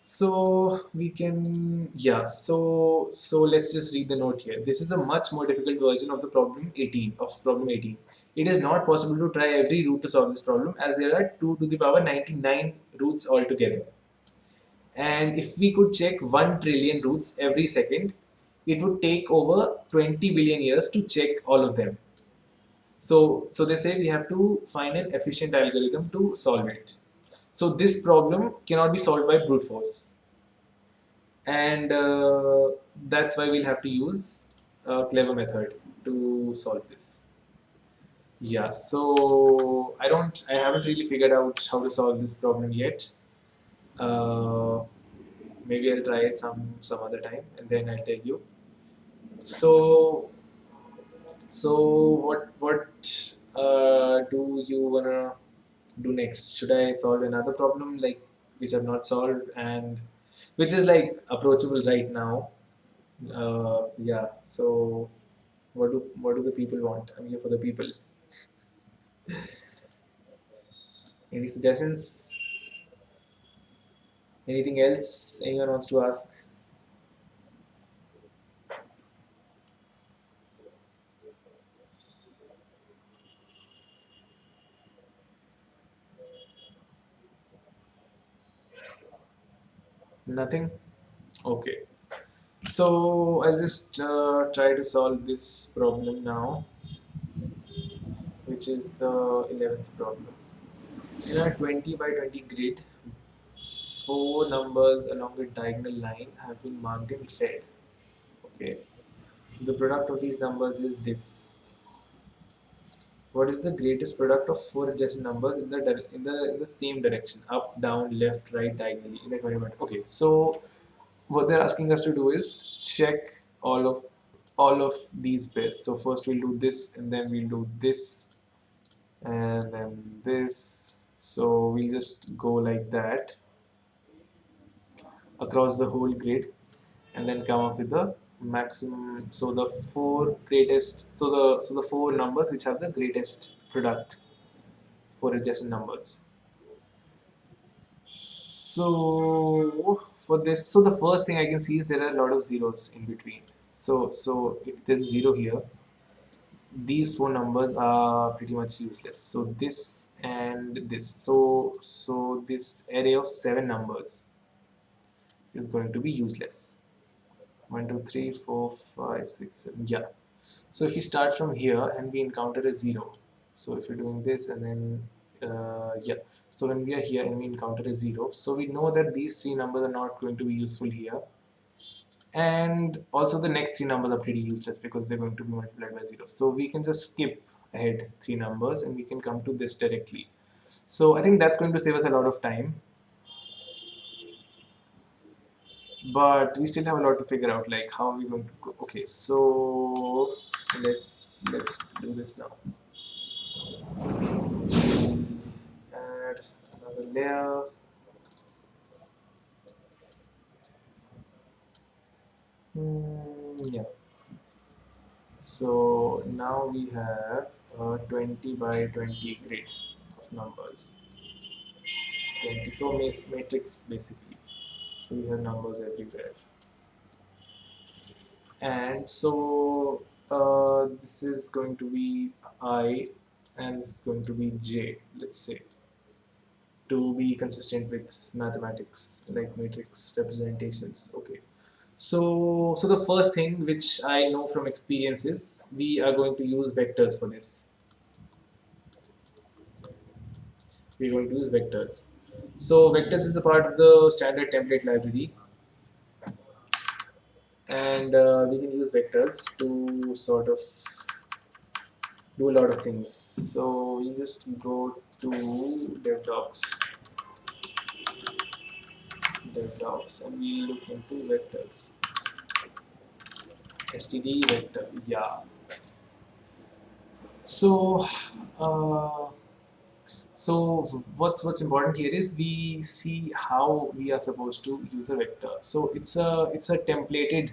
So we can, yeah, so let's just read the note here. This is a much more difficult version of the problem 18. It is not possible to try every root to solve this problem, as there are 2 to the power 99 roots altogether. And if we could check 1 trillion roots every second, it would take over 20 billion years to check all of them. So they say we have to find an efficient algorithm to solve it. So this problem cannot be solved by brute force, and that's why we'll have to use a clever method to solve this. Yeah, so I haven't really figured out how to solve this problem yet. Uh, Maybe I'll try it some other time, and then I'll tell you. So what do you wanna do next? Should I solve another problem like which I've not solved and which is like approachable right now? Yeah. So what do the people want? I'm here for the people. Any suggestions? Anything else anyone wants to ask? Nothing? Okay. So I'll just try to solve this problem now, which is the 11th problem. In a 20 by 20 grid, four numbers along a diagonal line have been marked in red. Okay. The product of these numbers is this. What is the greatest product of four adjacent numbers in the same direction, up, down, left, right, diagonally in the 20? Okay, so what they're asking us to do is check all of these pairs. So first we'll do this, and then we'll do this, and then this. So we'll just go like that across the whole grid, and then come up with the maximum. So the four greatest. So the four numbers which have the greatest product for adjacent numbers. So for this, so the first thing I can see is there are a lot of zeros in between. So if there's a zero here, these four numbers are pretty much useless. So this and this. So this array of seven numbers is going to be useless. 1, 2, 3, 4, 5, 6, 7. Yeah. So if we start from here and we encounter a 0, so if you're doing this and then, yeah, so when we are here and we encounter a 0, so we know that these three numbers are not going to be useful here. And also the next three numbers are pretty useless because they're going to be multiplied by 0. So we can just skip ahead three numbers and we can come to this directly. So I think that's going to save us a lot of time. But we still have a lot to figure out, like how are we going to go. Okay, so let's do this now. Add another layer. Yeah. So now we have a 20 by 20 grid of numbers. 20. So matrix basically. So we have numbers everywhere. And so this is going to be I, and this is going to be J, let's say, to be consistent with mathematics, like matrix representations. Okay. So the first thing which I know from experience is we are going to use vectors for this. We're going to use vectors. So vectors is the part of the standard template library, and we can use vectors to sort of do a lot of things. So we just go to dev docs, and we look into vectors. Std vector, yeah. So, uh, so what's important here is we see how we are supposed to use a vector. So it's a templated.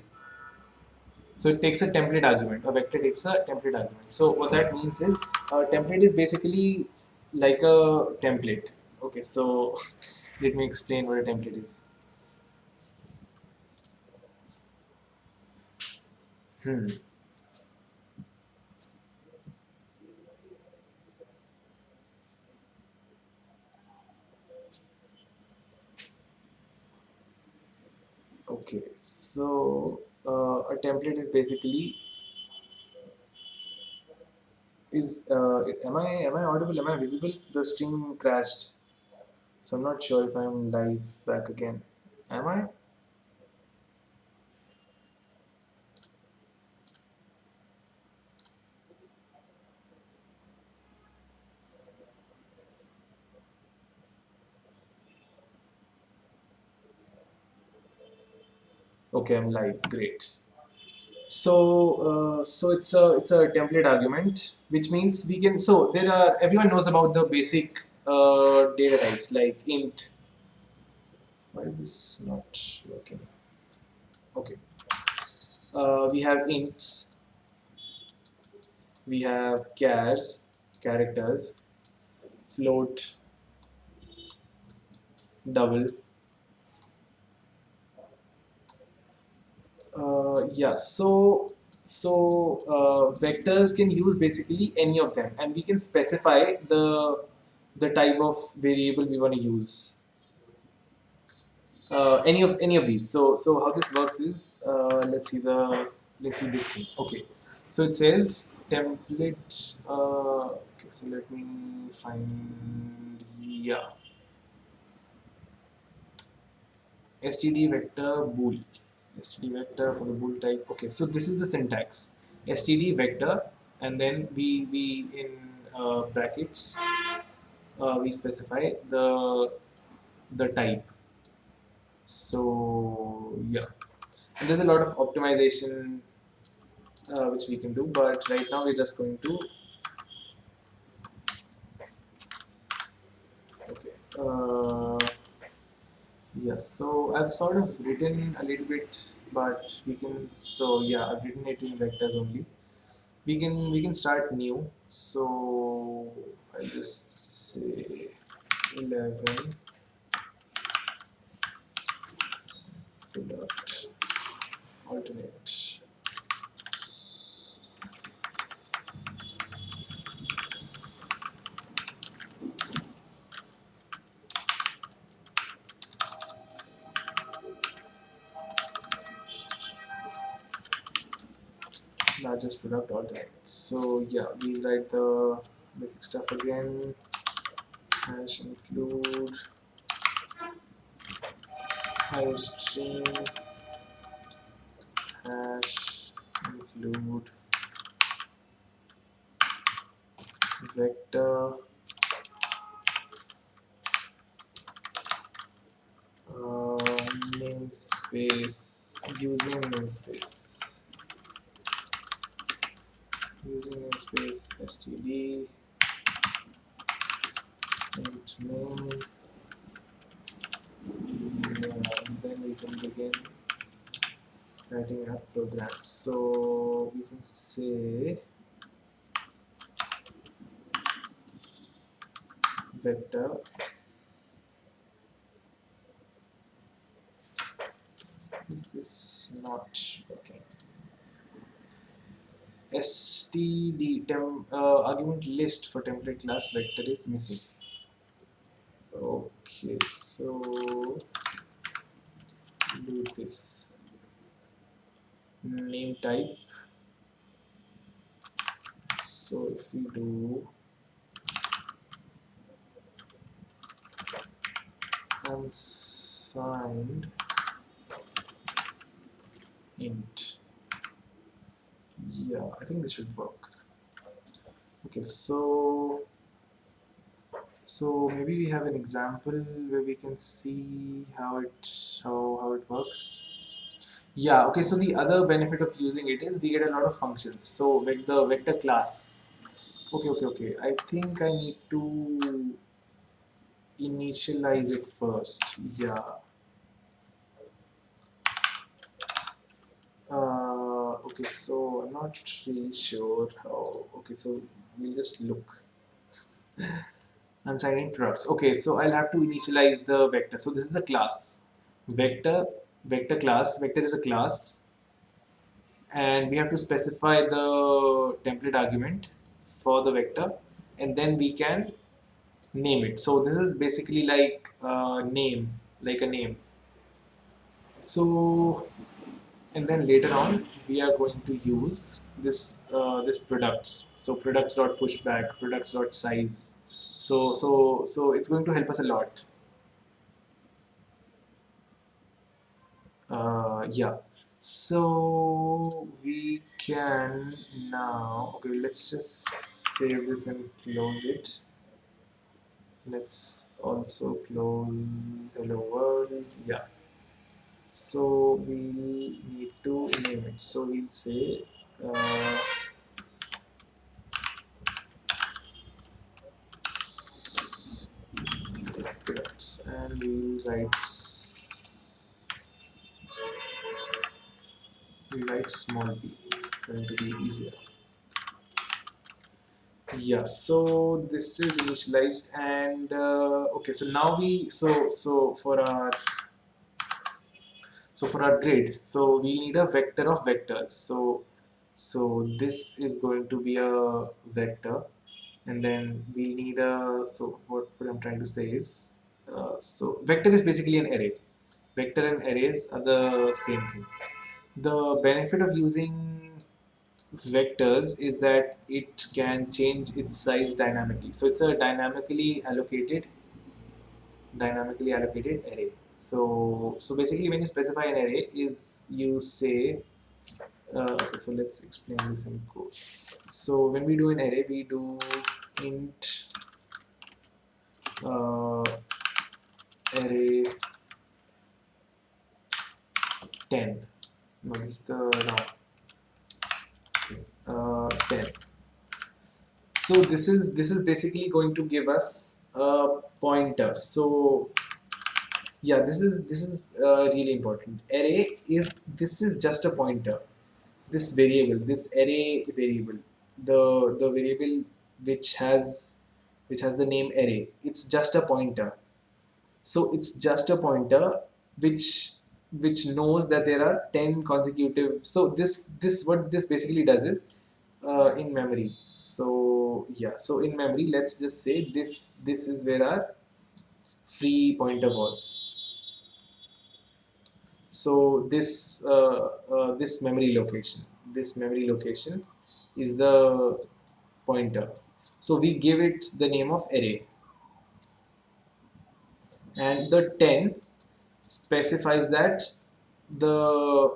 So it takes a template argument. A vector takes a template argument. So what that means is a template is basically like a template. Okay, so let me explain what a template is. Hmm. Okay, so a template is basically am I audible? Am I visible? The stream crashed, so I'm not sure if I'm live back again. Am I? Okay, I'm live. Great. So it's a template argument, which means we can. So there are everyone knows about the basic data types like int. Why is this not working? Okay. We have ints. We have chars, characters, float, double. Yeah. So vectors can use basically any of them, and we can specify the type of variable we want to use. Any of these. So how this works is let's see this thing. Okay, so it says template. Okay, so let me find, yeah, std vector bool, std vector for the bool type. Okay, so this is the syntax: std vector, and then we in brackets we specify the type. So yeah, and there's a lot of optimization which we can do, but right now we're just going to, okay, Yes, so I've sort of written a little bit, but we can. So yeah, I've written it in vectors only. We can start new. So I'll just say 11 dot alternate. Largest product alternate. So yeah, we write the basic stuff again. Hash include higher string, hash include vector, namespace, using namespace std int main. Yeah, and then we can begin writing our program. So we can say vector. Is this not working? std argument list for template class vector is missing. Okay, so do this name type. So if we do unsigned int, yeah, I think this should work. Okay, so maybe we have an example where we can see how it works. Yeah, okay, so the other benefit of using it is we get a lot of functions. So with the vector class, okay, I think I need to initialize it first. Yeah. Okay, so I'm not really sure how. Okay, so we'll just look. Unsigned products. Okay, so I'll have to initialize the vector. So this is a class. Vector, vector class. Vector is a class, and we have to specify the template argument for the vector, and then we can name it. So this is basically like a name, like a name. So and then later on we are going to use this products. So products dot pushback, products dot size. So it's going to help us a lot. Yeah. So we can now. Okay, let's just save this and close it. Let's also close hello world. Yeah. So we need to name it. So we'll say uh, products, and we write small b. It's going to be easier. Yeah. So this is initialized, and okay. So now for our grid, so we need a vector of vectors. So this is going to be a vector, and then we need a. So what I'm trying to say is, so vector is basically an array. Vector and arrays are the same thing. The benefit of using vectors is that it can change its size dynamically. So it's a dynamically allocated array. So basically, when you specify an array, is you say, okay, so let's explain this in code. So when we do an array, we do int uh, array 10. No, this is the wrong. 10. So this is basically going to give us a pointer. So Yeah, this is really important. Array is this is just a pointer. This variable, this array variable, the variable which has the name array. It's just a pointer. So it's just a pointer which knows that there are 10 consecutive. So this what this basically does is in memory. So yeah, so in memory, let's just say this is where our free pointer was. So this memory location is the pointer. So we give it the name of array, and the 10 specifies that the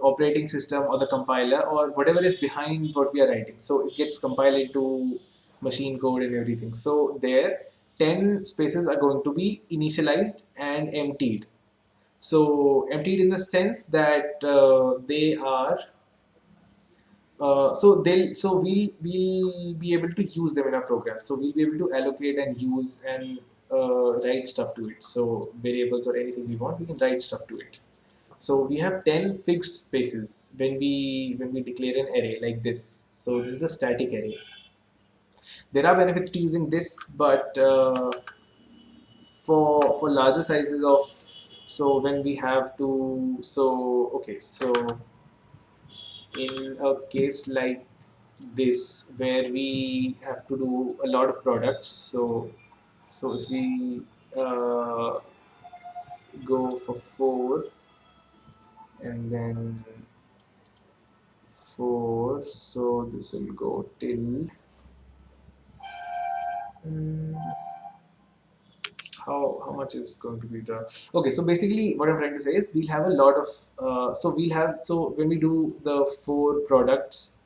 operating system or the compiler or whatever is behind what we are writing. So it gets compiled into machine code and everything. So there 10 spaces are going to be initialized and emptied. So emptied in the sense that they are we'll be able to use them in our program. So we'll be able to allocate and use and write stuff to it. So variables or anything we want, we can write stuff to it. So we have 10 fixed spaces when we declare an array like this. So this is a static array. There are benefits to using this, but for larger sizes of, so when we have to, so okay, so in a case like this where we have to do a lot of products, so if we uh, go for 4 and then 4, so this will go till mm, how much is going to be the, okay, so basically what I'm trying to say is we'll have a lot of so when we do the 4 products,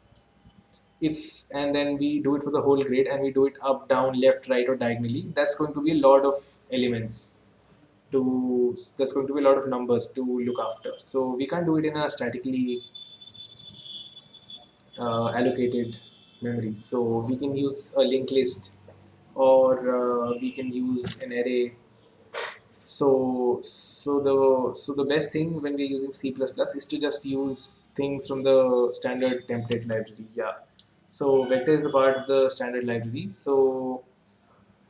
it's, and then we do it for the whole grade and we do it up, down, left, right, or diagonally, that's going to be a lot of elements to, that's going to be a lot of numbers to look after. So we can't do it in a statically allocated memory. So we can use a linked list, or we can use an array. So the best thing when we're using C++ is to just use things from the standard template library. Yeah. So vector is a part of the standard library. So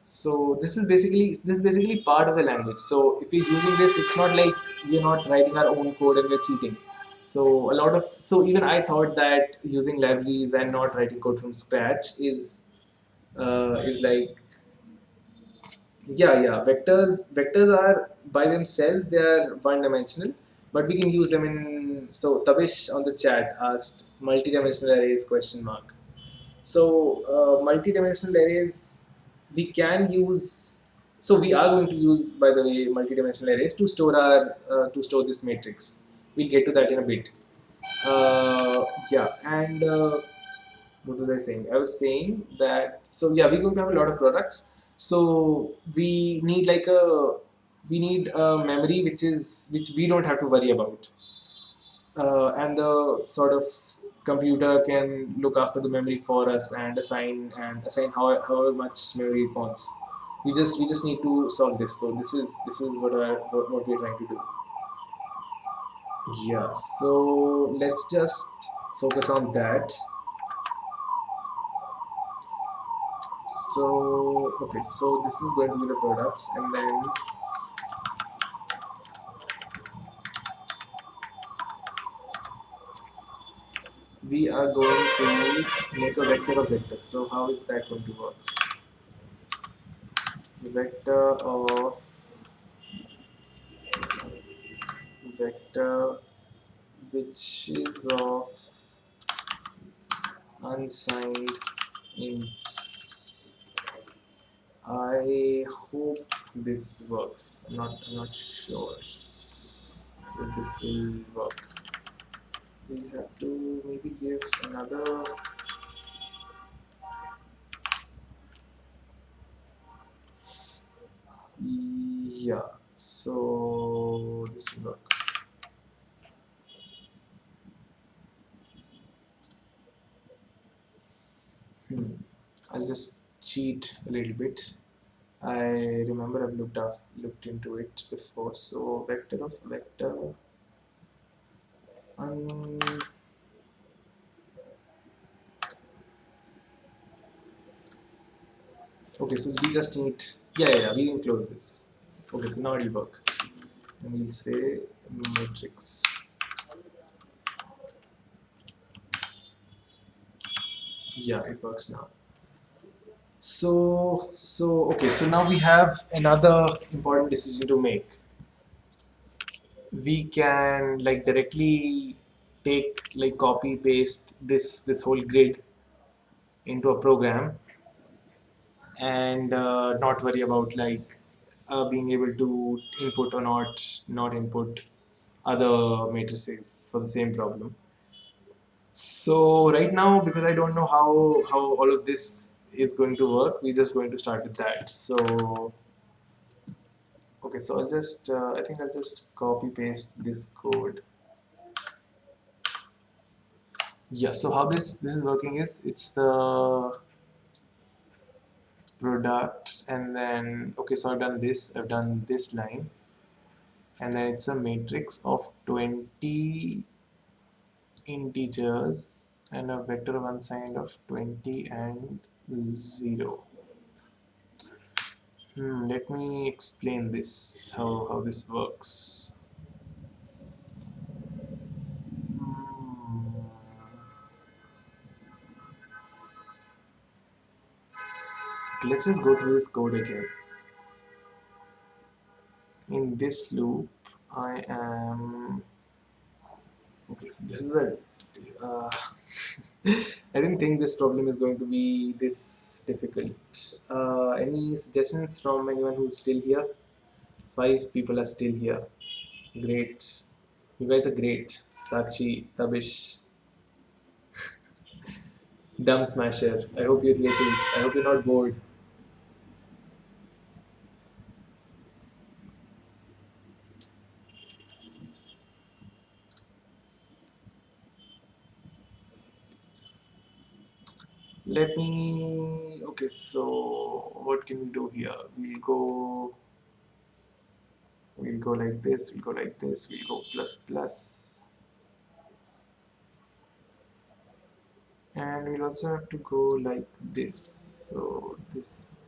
this is basically part of the language. So if we're using this, it's not like we're not writing our own code and we're cheating. So even I thought that using libraries and not writing code from scratch is like, yeah, vectors are by themselves, they are one dimensional, but we can use them in, so Tavish on the chat asked multi-dimensional arrays question mark. So multi-dimensional arrays we can use, so we are going to use, by the way, multi-dimensional arrays to store our to store this matrix. We'll get to that in a bit. Yeah, and what was I saying? I was saying that, so yeah, we're going to have a lot of products. So we need a memory which we don't have to worry about, and the sort of computer can look after the memory for us and assign however much memory it wants. We just need to solve this. So this is what we're trying to do. Yeah. So let's just focus on that. So okay, so this is going to be the products, and then we are going to make a vector of vectors. So how is that going to work? Vector of vector which is of unsigned ints. I hope this works. I'm not sure if this will work. We'll have to maybe give another. Yeah, so this will work. I'll just cheat a little bit. I remember I've looked into it before. So vector of vector. Um, okay, so we just need. Yeah. We can close this. Okay, so now it'll work. And we'll say matrix. Yeah, it works now. Okay, so now we have another important decision to make. We can like directly take like copy paste this whole grid into a program and not worry about like being able to input or not input other matrices for the same problem. So right now, because I don't know how all of this is going to work, we're just going to start with that. So okay, so I think I'll just copy paste this code. Yeah, so how this is working is it's the product, and then okay, so I've done this line, and then it's a matrix of 20 integers and a vector unsigned of 20 and 0. Let me explain this, how this works. Hmm, okay, let's just go through this code again. In this loop, I am okay. So this is a. Uh, I didn't think this problem is going to be this difficult. Any suggestions from anyone who's still here? 5 people are still here. Great. You guys are great. Sakshi, Tabish, Dumb Smasher. I hope you're here too. I hope you're not bored. Let me. Okay, so what can we do here? We'll go. We'll go like this. We'll go like this. We'll go plus plus. And we'll also have to go like this. So this.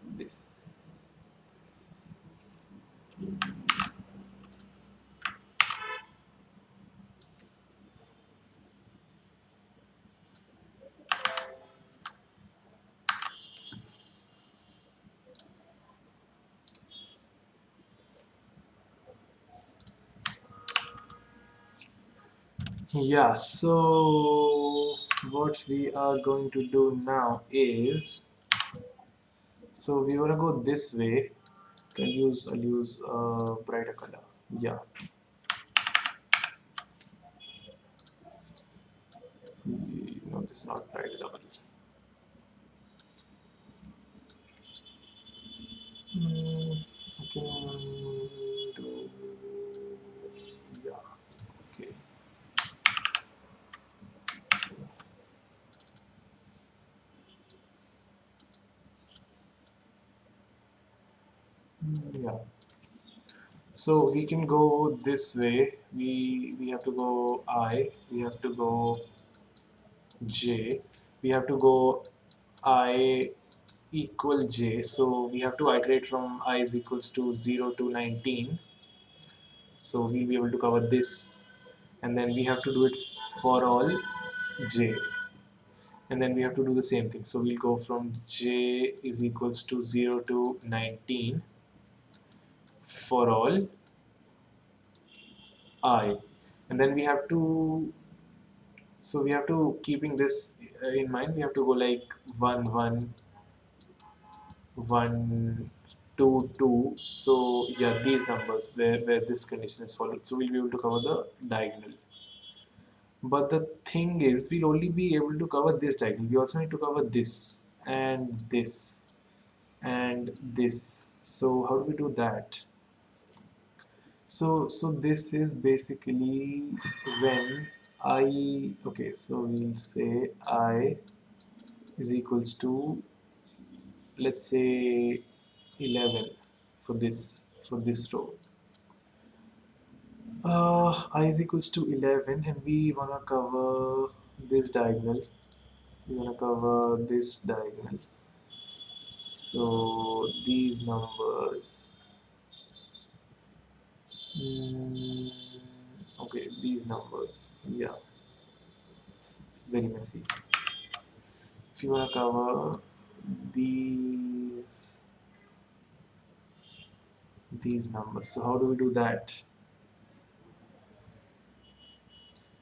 Yeah, so what we are going to do now is, so we want to go this way. I'll use brighter color. Yeah. No, this is not brighter color. I can do, yeah. Okay. Yeah. So we can go this way. We have to go I. We have to go J. We have to go I equal J. So we have to iterate from I is equals to 0 to 19. So we'll be able to cover this. And then we have to do it for all J. And then we have to do the same thing. So we'll go from J is equals to 0 to 19 for all I. And then we have to, so we have to, keeping this in mind, we have to go like 1 1 1 2 2. So yeah, these numbers where this condition is followed. So we'll be able to cover the diagonal. But the thing is, we'll only be able to cover this diagonal. We also need to cover this and this and this. So how do we do that? So this is basically when I, okay, so we'll say I is equals to, let's say 11 for this row. I is equals to 11, and we wanna cover this diagonal. We wanna cover this diagonal. So these numbers. Mm, okay, these numbers. Yeah, it's very messy. If you wanna cover these these numbers, so how do we do that?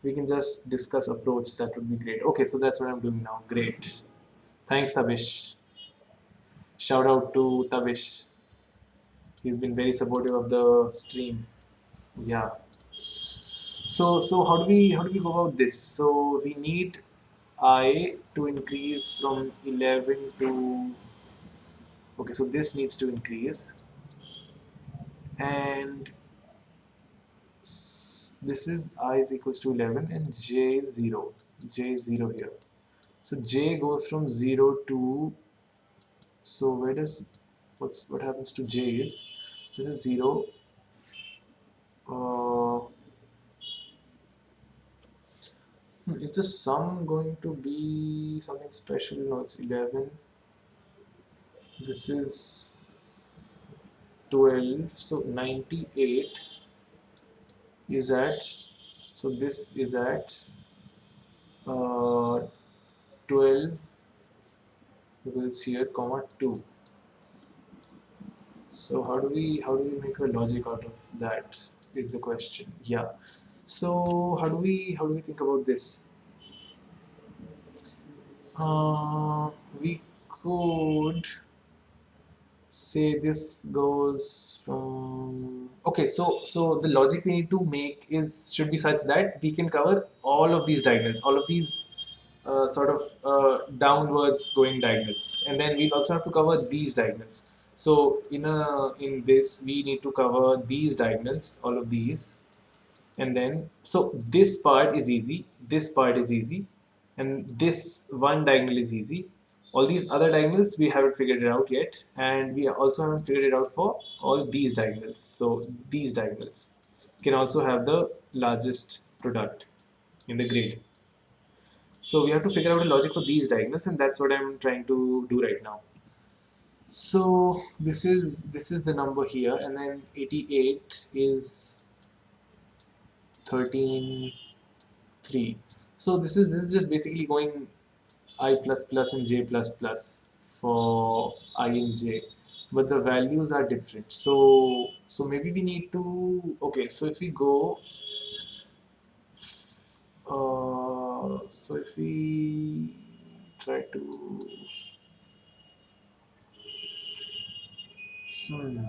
We can just discuss approach. That would be great. Okay, so that's what I'm doing now. Great. Thanks, Tavish. Shout out to Tavish. He's been very supportive of the stream. Yeah. So how do we go about this? So we need I to increase from 11 to, okay, so this needs to increase, and this is I is equals to 11 and j is 0. J is 0 here. So j goes from 0 to, so where does, what happens to j is, this is 0. uh, is the sum going to be something special? No, it's 11. This is 12. So 98 is at, so this is at 12, because it's here, comma 2. So how do we make a logic out of that is the question. Yeah. So how do we think about this? We could say this goes from, okay, so the logic we need to make is should be such that we can cover all of these diagonals, all of these sort of downwards going diagonals, and then we'll also have to cover these diagonals. So in this we need to cover these diagonals, all of these, and then so this part is easy, this part is easy, and this one diagonal is easy. All these other diagonals we haven't figured it out yet, and we also haven't figured it out for all these diagonals. So these diagonals can also have the largest product in the grid. So we have to figure out a logic for these diagonals, and that's what I'm trying to do right now. So this is the number here, and then 88 is 13 3. So this is just basically going I plus plus and j plus plus for I and j, but the values are different. So maybe we need to, okay. So if we go, so if we try to, hmm,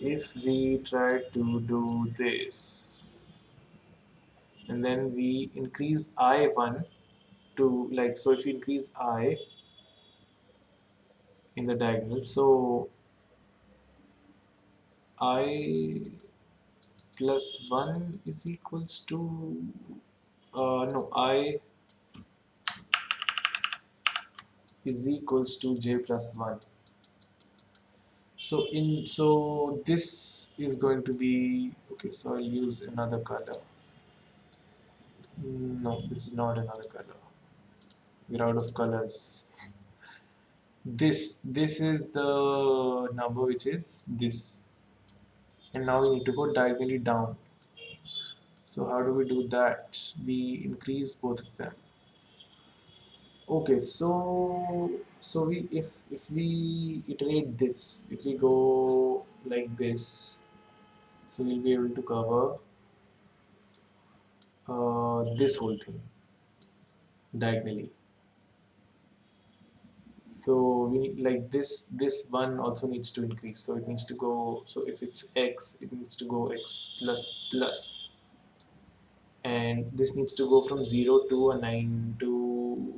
if we try to do this, and then we increase I1 to, like, so if we increase I in the diagonal, so I plus 1 is equals to, no, I is equals to j plus 1. So this is going to be, okay, so I'll use another color. No, this is not another color. We're out of colors. This is the number which is this, and now we need to go diagonally down. So how do we do that? We increase both of them. Okay, so we, if we iterate this, if we go like this, so we'll be able to cover this whole thing diagonally. So we need, like, this one also needs to increase, so it needs to go, so if it's x, it needs to go x plus plus, and this needs to go from 0 to a 9 to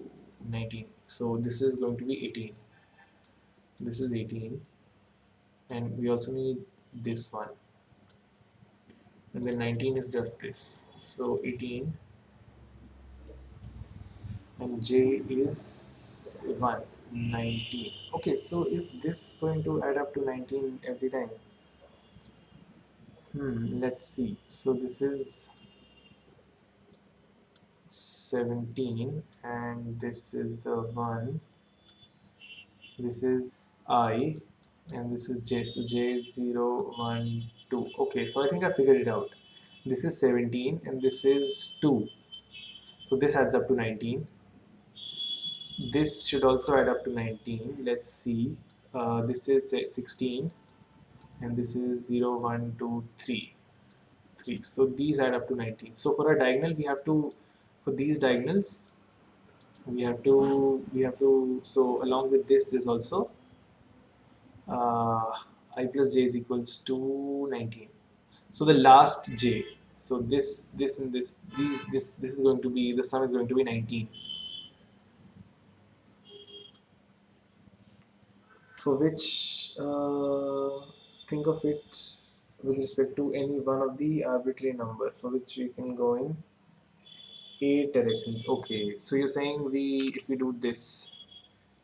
19. So this is going to be 18. This is 18, and we also need this one, and then 19 is just this. So 18, and j is 1. 19. Okay, so is this going to add up to 19 every time? Let's see. So this is 17 and this is the 1. This is I and this is J. So J is 0, 1, 2. Okay, so I think I figured it out. This is 17 and this is 2. So this adds up to 19. This should also add up to 19. Let's see. This is 16 and this is 0, 1, 2, 3. 3. So these add up to 19. So for a diagonal, we have to, for these diagonals, so along with this also, uh, I plus j is equals to 19. So the last j, so this and this is going to be, the sum is going to be 19. For which, think of it with respect to any one of the arbitrary number for which we can go in 8 directions. Okay, so you're saying if we do this,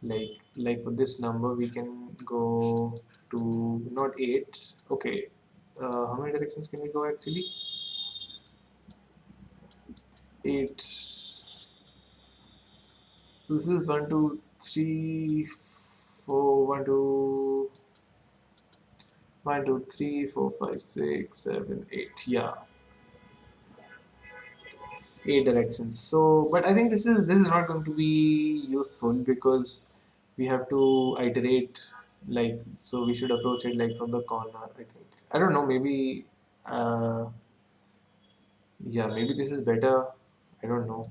like for this number we can go to not 8. Okay, how many directions can we go actually? 8. So this is 1 2 3 4 1 2 1 2 3 4 5 6 7 8. Yeah, 8 directions. So but I think this is not going to be useful because we have to iterate, like, so we should approach it like from the corner, I think. I don't know, maybe uh, yeah, maybe this is better. I don't know.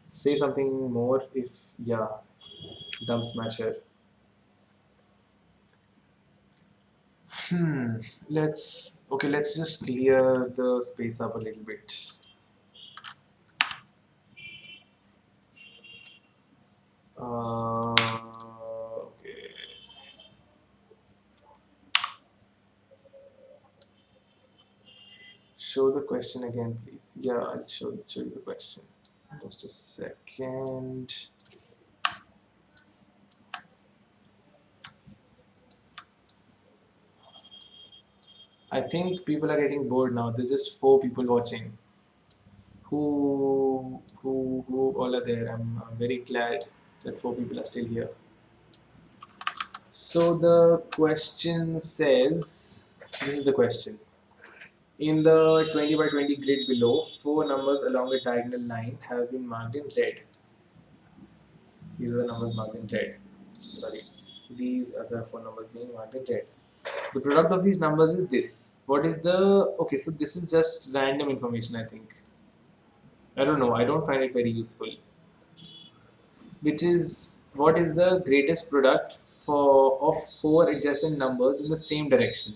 Say something more if, yeah, dumb smasher. Hmm. Let's just clear the space up a little bit. Okay. Show the question again, please. Yeah, I'll show you the question. Just a second. I think people are getting bored now. There's just 4 people watching. Who all are there? I'm very glad that 4 people are still here. So the question says, this is the question. In the 20 by 20 grid below, 4 numbers along a diagonal line have been marked in red. These are the numbers marked in red. Sorry, these are the 4 numbers being marked in red. The product of these numbers is this. What is the, okay, so this is just random information, I think. I don't know, I don't find it very useful. Which is, what is the greatest product of 4 adjacent numbers in the same direction?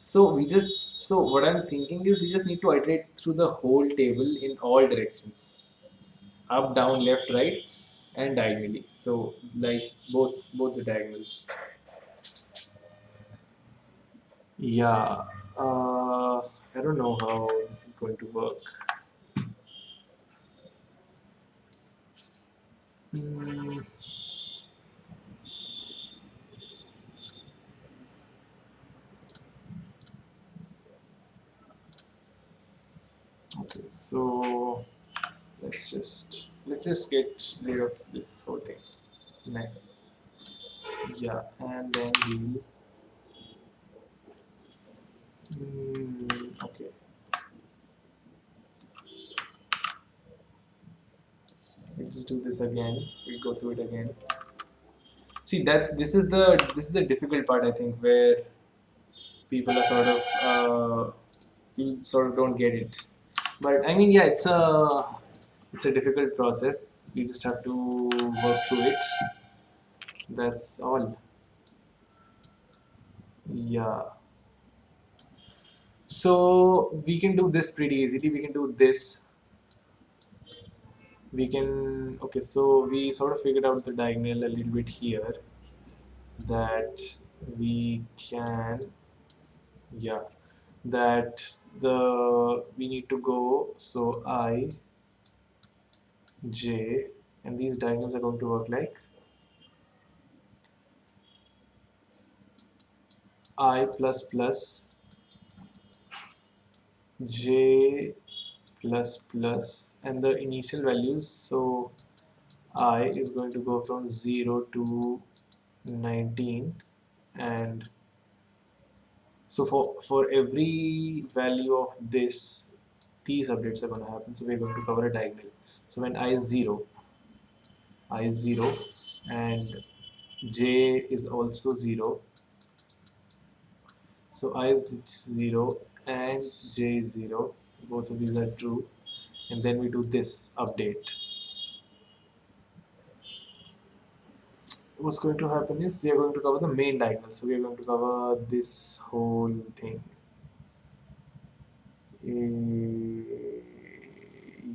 So what I'm thinking is we just need to iterate through the whole table in all directions. Up, down, left, right, and diagonally. So like both the diagonals. Yeah. I don't know how this is going to work. Hmm. Okay, so let's just get rid of this whole thing. Nice. Yeah, and then we'll okay. Let's just do this again. We'll go through it again. See, this is the difficult part, I think, where people are people sort of don't get it. But I mean, yeah, it's a difficult process. You just have to work through it. That's all. Yeah. So we can do this pretty easily. We can do this. We can, okay, so we sort of figured out the diagonal a little bit here, that we can, yeah, that we need to go, so I, J, and these diagonals are going to work like I plus plus j plus plus, and the initial values, so I is going to go from 0 to 19, and so for every value of this, these updates are going to happen. So we're going to cover a diagonal. So when I is 0 and j is also 0, so I is 0 and j is 0, both of these are true, and then we do this update. What's going to happen is we are going to cover the main diagonal. So we are going to cover this whole thing.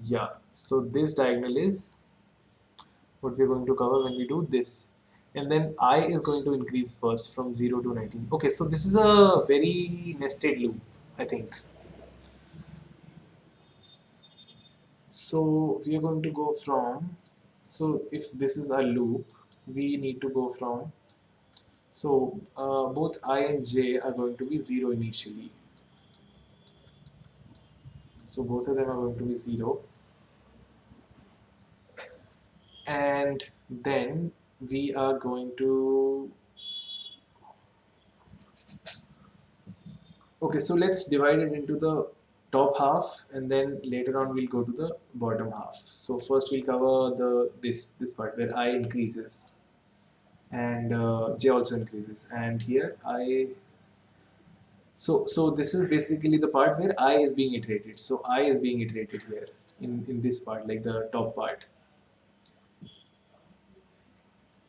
Yeah, so this diagonal is what we're going to cover when we do this. And then I is going to increase first from 0 to 19. Okay, so this is a very nested loop, I think. So we are going to go from, so if this is a loop, we need to go from, so both I and j are going to be 0 initially. So both of them are going to be 0. And then we are going to, okay, so let's divide it into the top half, and then later on we'll go to the bottom half. So first we'll cover the this part where I increases and j also increases, and here I, so this is basically the part where I is being iterated. So I is being iterated here in this part, like the top part.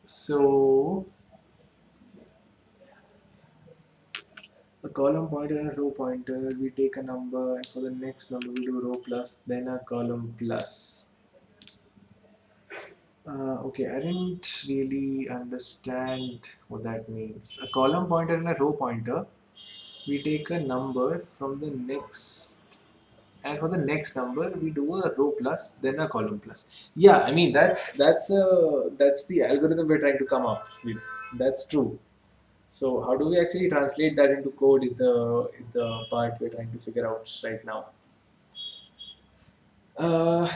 So a column pointer and a row pointer, we take a number, and for the next number we do row plus, then a column plus. Okay, I didn't really understand what that means. A column pointer and a row pointer, we take a number from the next, and for the next number we do a row plus, then a column plus. Yeah, I mean that's the algorithm we're trying to come up with. That's true. So how do we actually translate that into code is the part we're trying to figure out right now.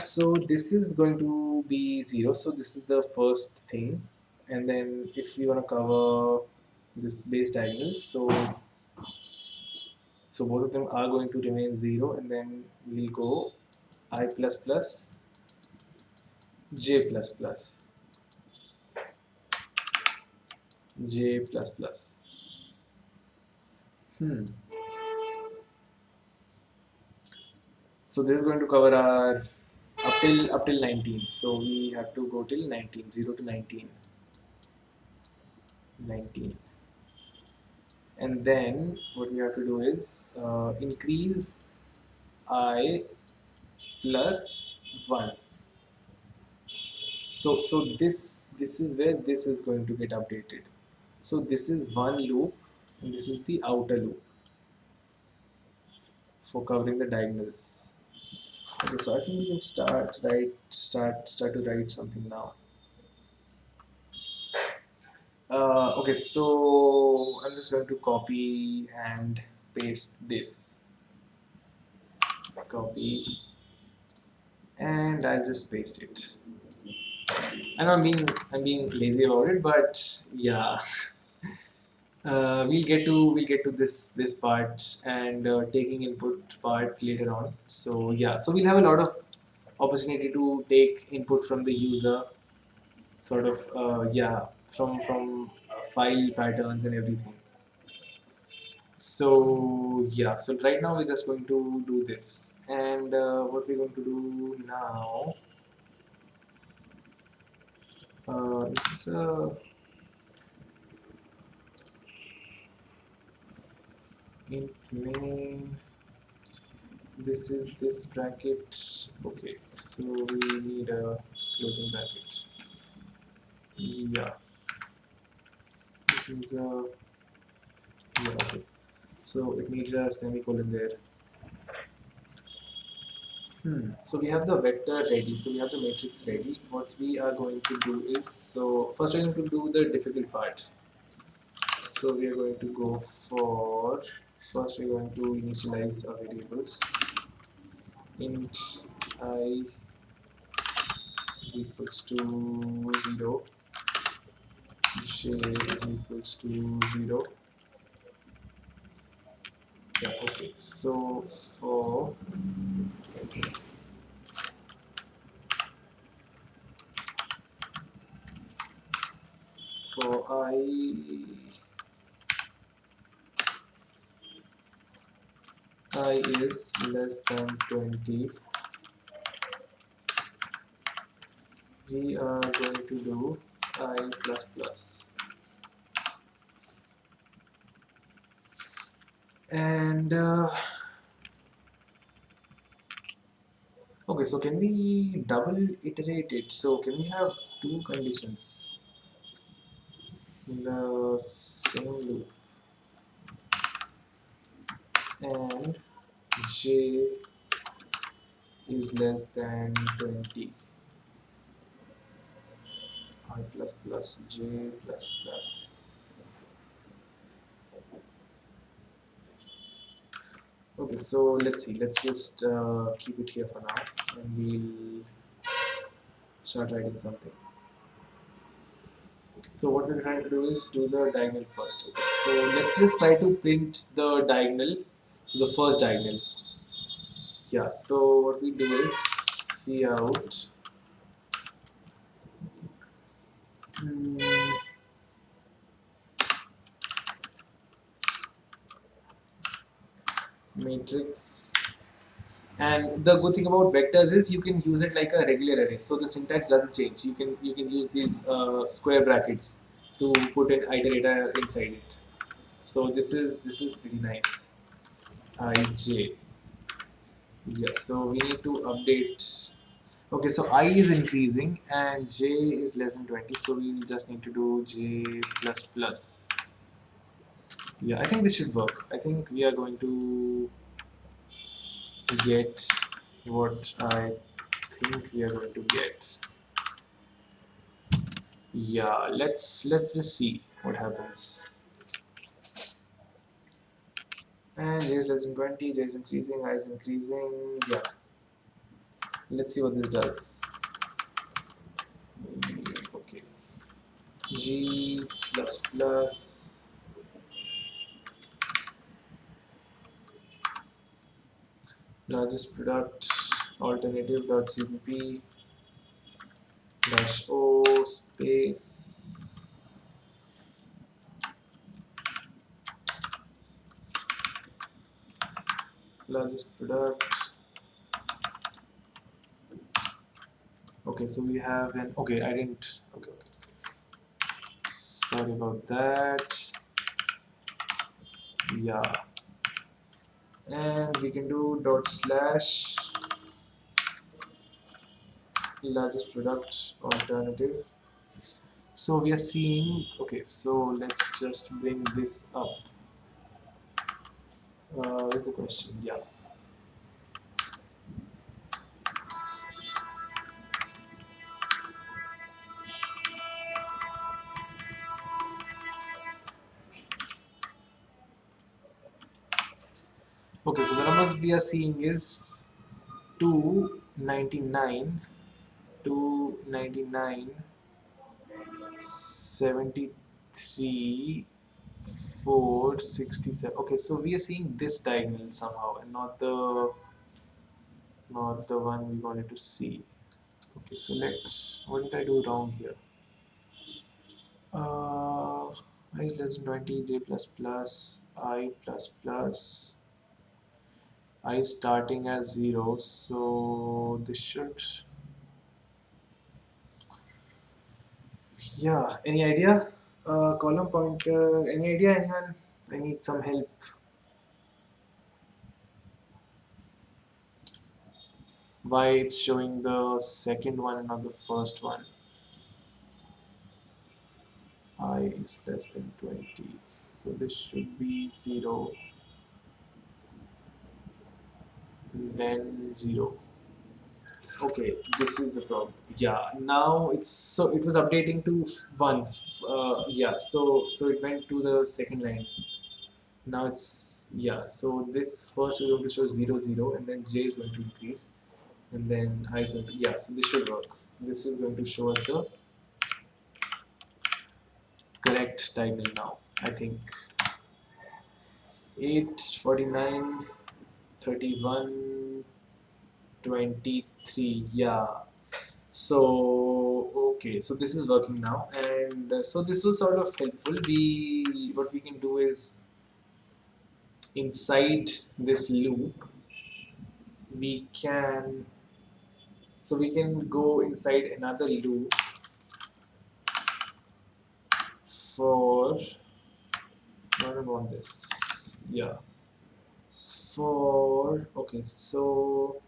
So this is going to be 0. So this is the first thing, and then if we want to cover this base diagonal, so both of them are going to remain 0, and then we'll go I plus plus j plus plus j plus plus. Hmm. So this is going to cover our up till 19. So we have to go till 19, 0 to 19. 19. And then what we have to do is increase I plus 1. So this is where this is going to get updated. So this is one loop, and this is the outer loop for covering the diagonals. Okay, so I think we can start to write something now. Okay, so I'm just going to copy and paste this. Copy, and I'll just paste it. I know I'm being lazy about it, but yeah, we'll get to this part and taking input part later on. So yeah, so we'll have a lot of opportunity to take input from the user, sort of yeah, from file patterns and everything. So yeah, so right now we're just going to do this, and what we're going to do now, it's int main. This is this bracket. Okay, so we need a closing bracket. Yeah, this needs a, yeah, okay. So it needs a semicolon there. So we have the vector ready. So we have the matrix ready. What we are going to do is, so first we're going to do the difficult part. So we are going to go for, first we're going to initialize our variables. Int I is equals to 0, j is equals to 0. Yeah, okay. So for I is less than 20, we are going to do I plus plus. And okay, so can we double iterate it? So can we have two conditions in the same loop, and j is less than 20, I plus plus j plus plus. Okay, so let's see. Let's just keep it here for now, and we'll start writing something. So what we're trying to do is do the diagonal first. Okay, so let's just try to print the diagonal. So the first diagonal. Yeah. So what we do is see out mm, matrix. And the good thing about vectors is you can use it like a regular array. So the syntax doesn't change. You can use these square brackets to put an iterator inside it. So this is pretty nice. Ij. Yes. So we need to update. Okay. So I is increasing and j is less than 20. So we just need to do j plus plus. Yeah. I think this should work. I think we are going to get what I think we are going to get. Yeah, let's just see what happens. And j is less than 20, j is increasing, I is increasing. Yeah, let's see what this does. Okay, g plus plus largest product alternative dot cpp dash o space largest product. Okay, so we have an, okay, I didn't, okay, sorry about that. Yeah, and we can do dot slash largest product alternative. So we are seeing, okay, so let's just bring this up. Where's the question? Yeah. Okay, so the numbers we are seeing is 299, 299, 73, 467. Okay, so we are seeing this diagonal somehow and not the one we wanted to see. Okay, so what did I do wrong here? I is less than 20, j plus plus, I plus plus, I starting as 0, so this should, yeah, any idea? Column pointer, any idea, anyone? I need some help. Why it's showing the second one and not the first one? I is less than 20, so this should be 0, then 0. Okay, this is the problem. Yeah, now it's so it was updating to one. Yeah, so it went to the second line. Now it's yeah. So this first is going to show 0 0, and then J is going to increase, and then I is going to yeah. So this should work. This is going to show us the correct timing now. I think 8:49, 31, 23. Yeah. So okay, so this is working now, and so this was sort of helpful. We what we can do is inside this loop we can we can go inside another loop for I don't want this. Yeah. For okay, so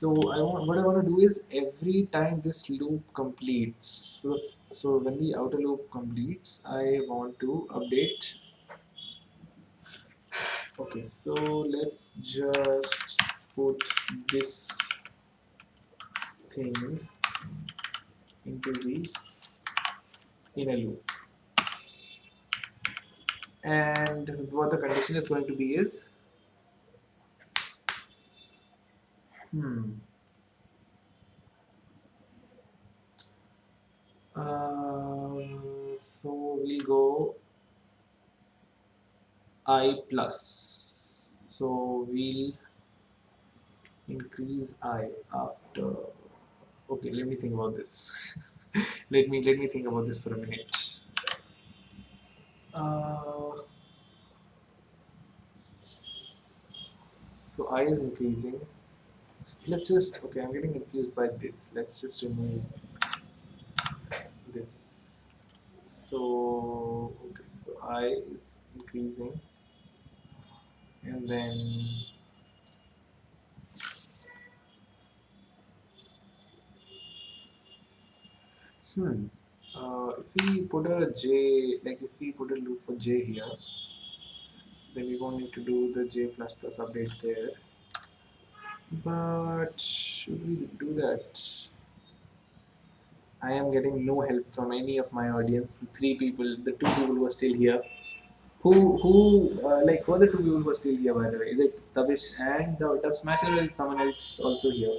I want what I want to do is every time this loop completes. So when the outer loop completes, I want to update. Okay, so let's just put this thing into the inner loop. And what the condition is going to be is, hmm, so we'll go I plus. So we'll increase I after. Okay, let me think about this. Let me think about this for a minute. Uh, so I is increasing. Let's just okay. I'm getting confused by this. Let's just remove this. So okay, so I is increasing, and then hmm. If we put a J, like if we put a loop for J here, then we won't need to do the J plus plus update there. But should we do that? I am getting no help from any of my audience. The three people, the two people who are still here. Who are the two people who are still here, by the way? Is it Tabish and the Dub Smasher, or is someone else also here?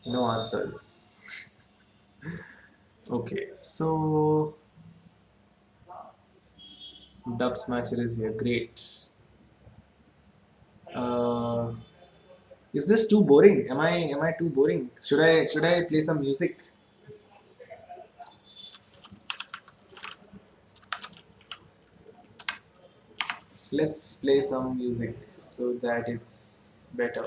No answers. Okay, so Dub Smasher is here. Great. Uh, is this too boring? Am I too boring? Should I play some music? Let's play some music so that it's better.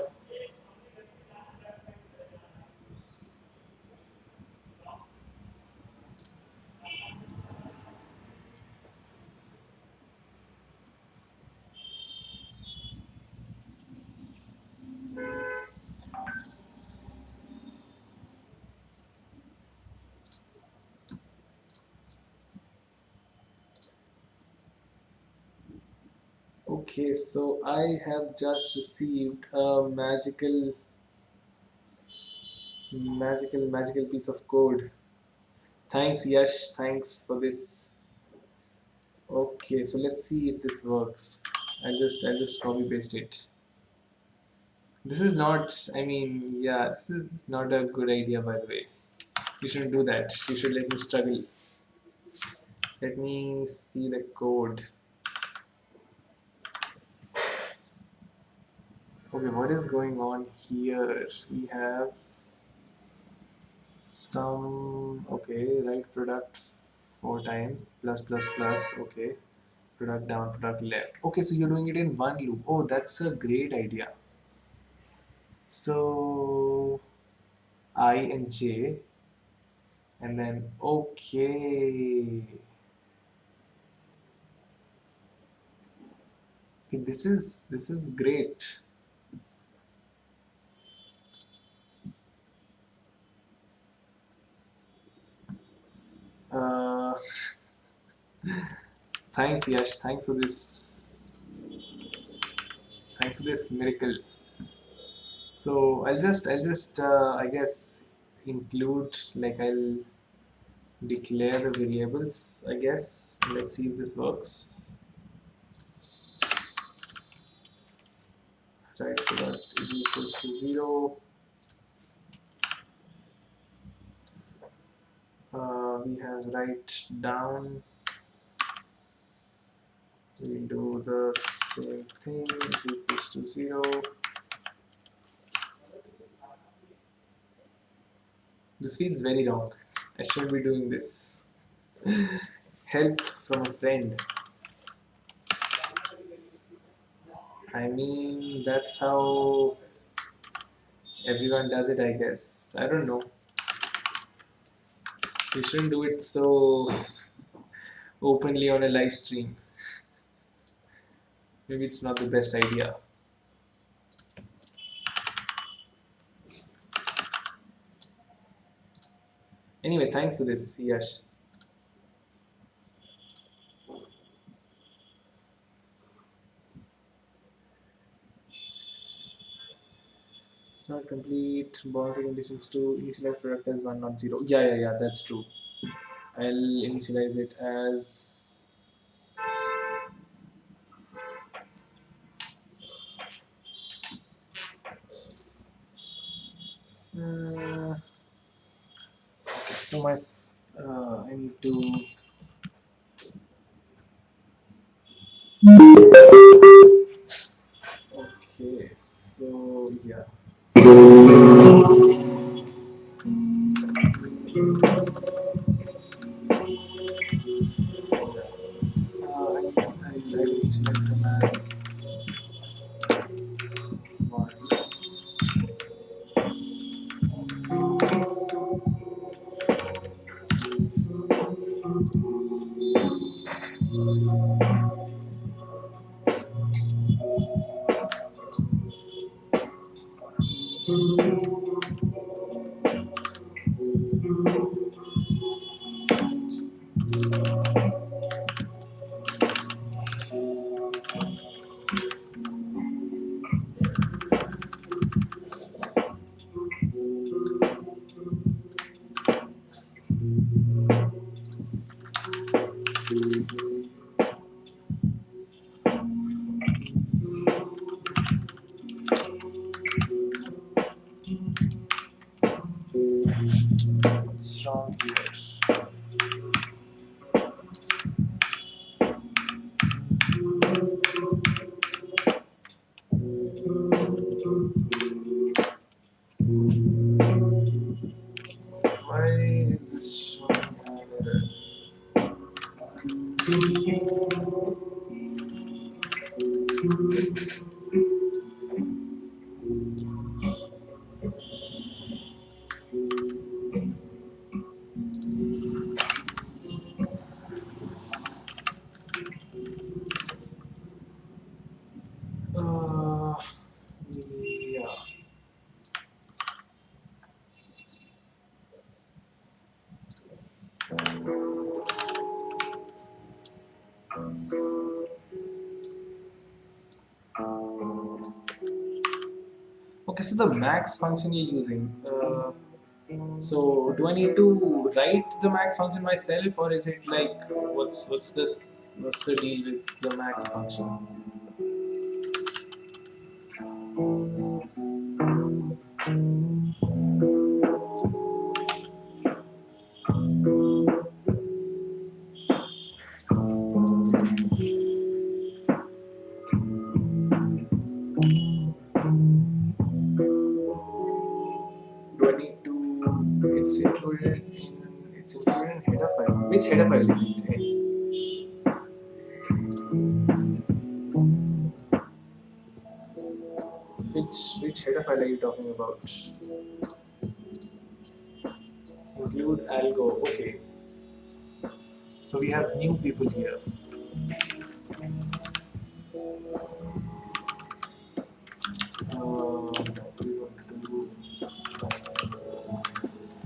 Okay, so I have just received a magical piece of code. Thanks, Yash. Thanks for this. Okay, so let's see if this works. I'll just copy paste it. This is not. I mean, yeah, this is not a good idea, by the way. You shouldn't do that. You should let me struggle. Let me see the code. Okay, what is going on here? We have some okay, right product four times plus plus plus. Okay, product down, product left. Okay, so you're doing it in one loop. Oh, that's a great idea. So I and J, and then okay. Okay, this is great. Uh, thanks, Yash. Thanks for this. thanks to this miracle. So I'll just I guess include, like, I'll declare the variables, I guess. Let's see if this works. Right product is equals to 0. We have write down. We'll do the same thing, is equals to 0. This feels very wrong. I shouldn't be doing this. Help from a friend. I mean, that's how everyone does it, I guess. I don't know. You shouldn't do it so openly on a live stream. Maybe it's not the best idea. Anyway, thanks for this, Yash. It's not complete. Boundary conditions to initialize product as 1 not 0. Yeah, that's true. I'll initialize it as okay, so I need to. Okay, so yeah. I'll initialize them as 1. What's wrong here? Why is this showing an error? Uh, yeah. Okay, so the max function you're using. So do I need to write the max function myself, or is it like what's the deal with the max function? Do I need to? It's included in header file. Which header file is it in? Which header file are you talking about? Include algo. Okay. So we have new people here. We want to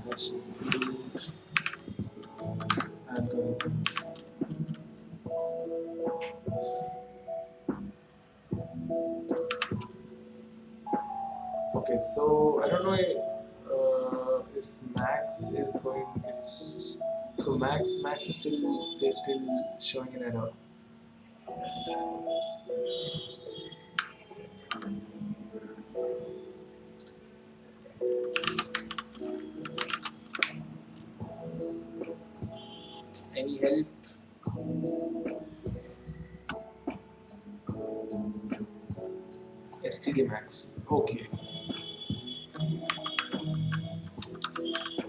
let's include algorithm. so I don't know if Max is going. If so, Max is still showing an error. Any help? STD Max. Okay.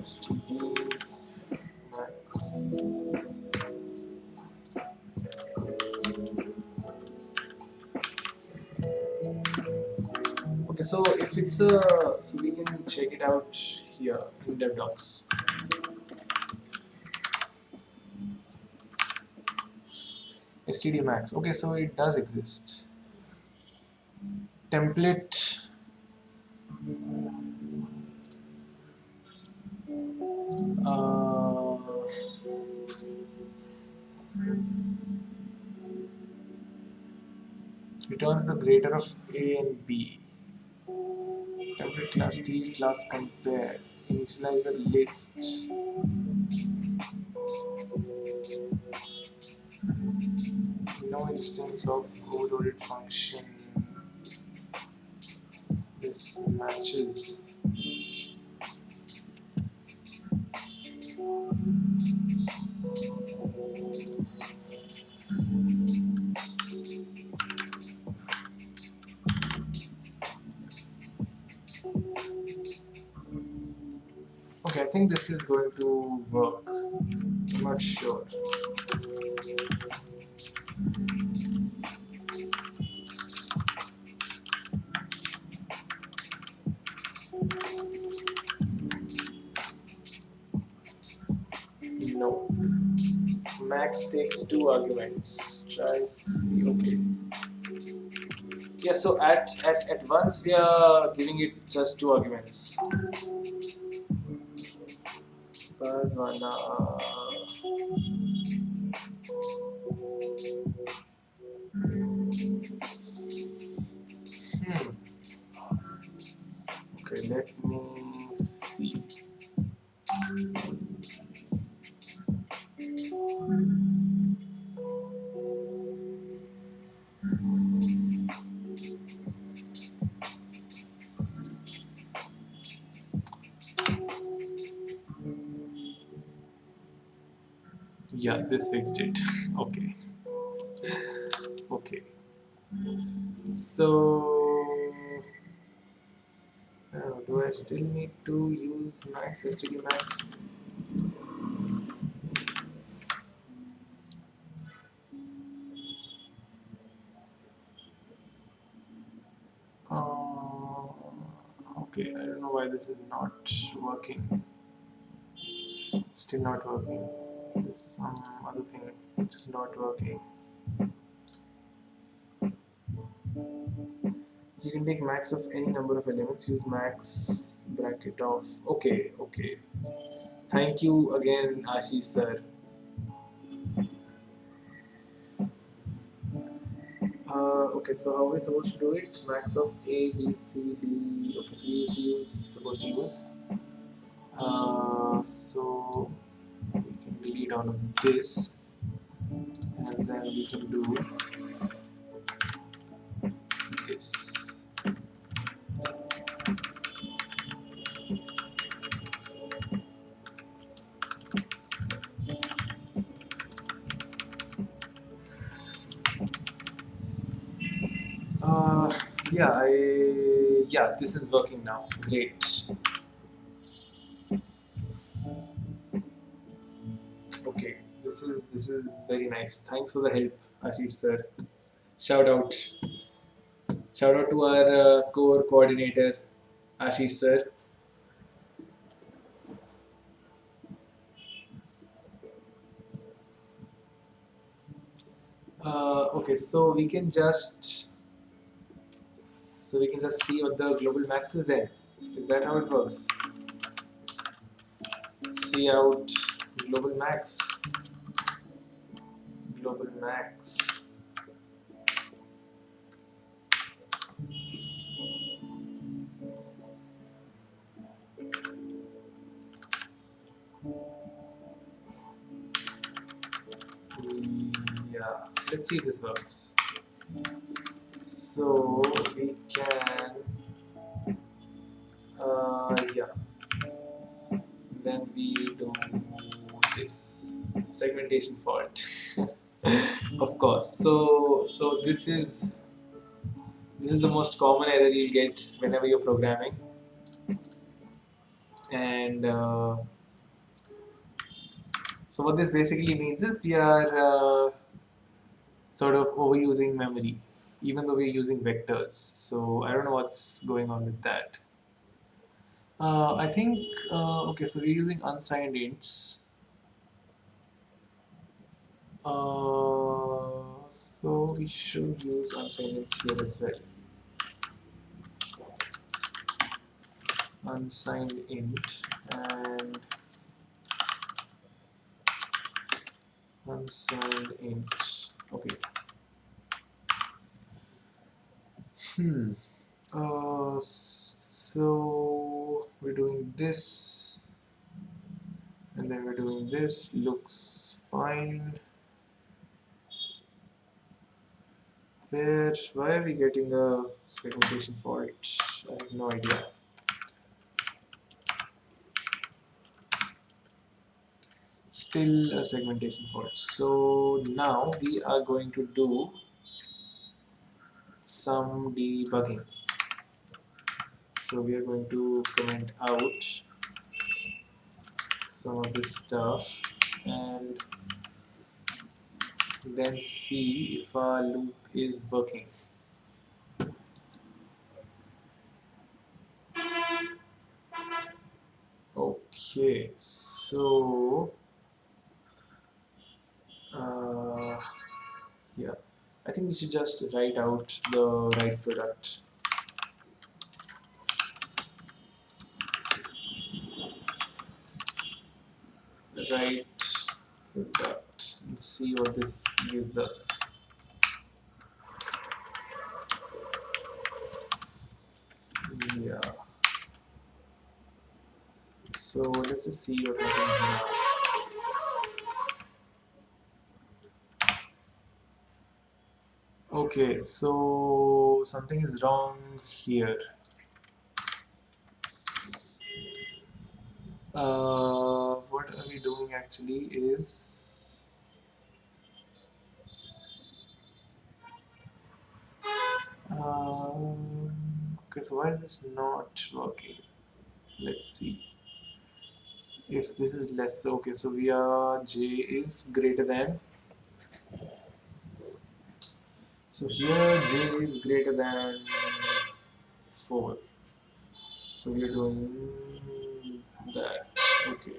STD Max. Okay, so if it's a, so we can check it out here in DevDocs. STD Max. Okay, so it does exist. Template. Uh, returns the greater of A and B. Template class T class compare. Initializer list. No instance of overloaded function. This matches. Okay, I think this is going to work. I'm not sure. No. Max takes 2 arguments. Tries okay. Yeah, so at once we are giving it just 2 arguments. Parvana. Hmm. Okay, let me see. Yeah, this fixed it. Okay. Okay. So, do I still need to use Max STD Max? Okay, I don't know why this is not working. Still not working. There's some other thing which is not working. You can take max of any number of elements. Use max bracket of. Okay, okay. Thank you again, Ashish sir. Okay, so how are we supposed to do it? Max of A, B, C, D. Okay, so we used to use, supposed to use. So we can delete all of this, and then we can do this. Yeah, yeah, this is working now. Great. Okay, this is very nice. Thanks for the help, Ashish sir. Shout out, shout out to our core coordinator, Ashish sir. Okay, so we can just see what the global max is then. Is that how it works? See out global max. Global max. yeah, let's see if this works. So we can, yeah, then we do this segmentation fault. Of course. So this is the most common error you'll get whenever you're programming, and so what this basically means is we are sort of overusing memory, even though we're using vectors. So I don't know what's going on with that. I think okay. So we're using unsigned ints. So we should use unsigned ints here as well. Unsigned int and unsigned int. Okay. Hmm. So we're doing this, and then we're doing this. Looks fine. Why are we getting a segmentation fault? I have no idea. Still a segmentation fault. So now we are going to do some debugging. So we are going to comment out some of this stuff and then see if our loop is working. Okay, so uh, yeah, I think we should just write out the right product. Right product and see what this gives us. Yeah. So let's just see what happens now. Okay, so something is wrong here. What are we doing actually is okay, so why is this not working? Let's see. If this is less, okay, so we are j is greater than, so here j is greater than 4. So we are doing that. Okay.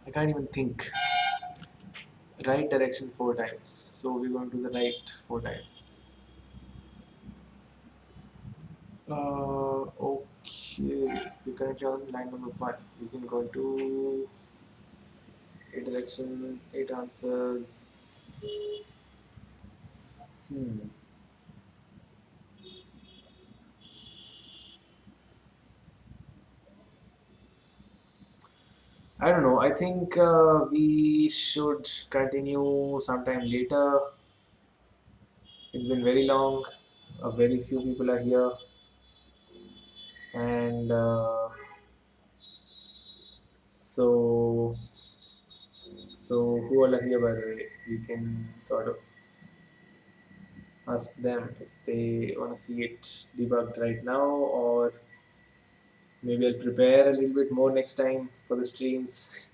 I can't even think. Right direction 4 times. So we're going to the right 4 times. Okay. We're currently on line number 1. We can go to 8 direction, 8 answers. Hmm. I don't know. I think we should continue sometime later. It's been very long. Very few people are here, and so who all are here by the way? We can sort of ask them if they want to see it debugged right now, or maybe I'll prepare a little bit more next time for the streams.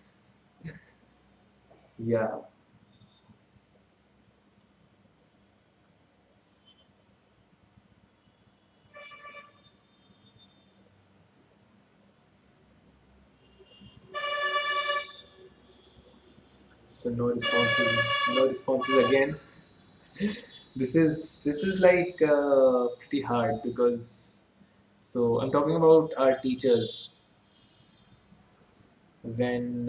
Yeah. So no responses. No responses again. This is like pretty hard because so I'm talking about our teachers. When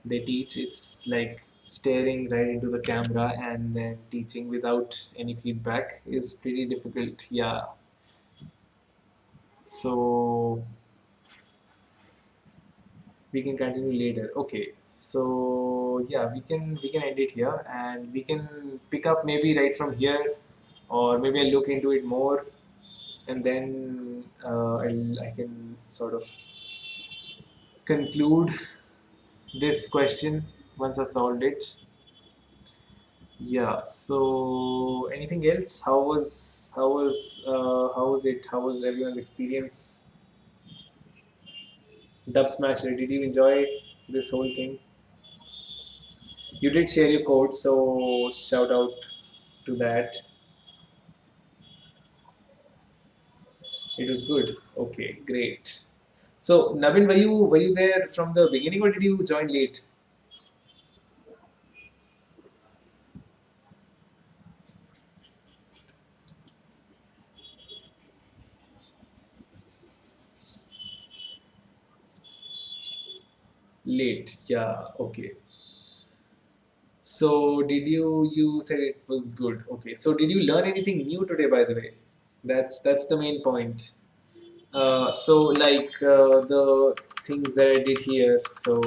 they teach, it's like staring right into the camera and then teaching without any feedback is pretty difficult. Yeah. So we can continue later. Okay, so yeah, we can end it here, and we can pick up maybe right from here, or maybe I'll look into it more, and then I can sort of conclude this question once I solved it. Yeah. So anything else? How was it? How was everyone's experience? Dub Smasher, did you enjoy this whole thing? You did share your code, so shout out to that. It was good. Okay, great. So Navin, were you there from the beginning, or did you join late? Late. Yeah. Okay. So you said it was good. Okay. So did you learn anything new today, by the way? That's the main point. So like the things that I did here. So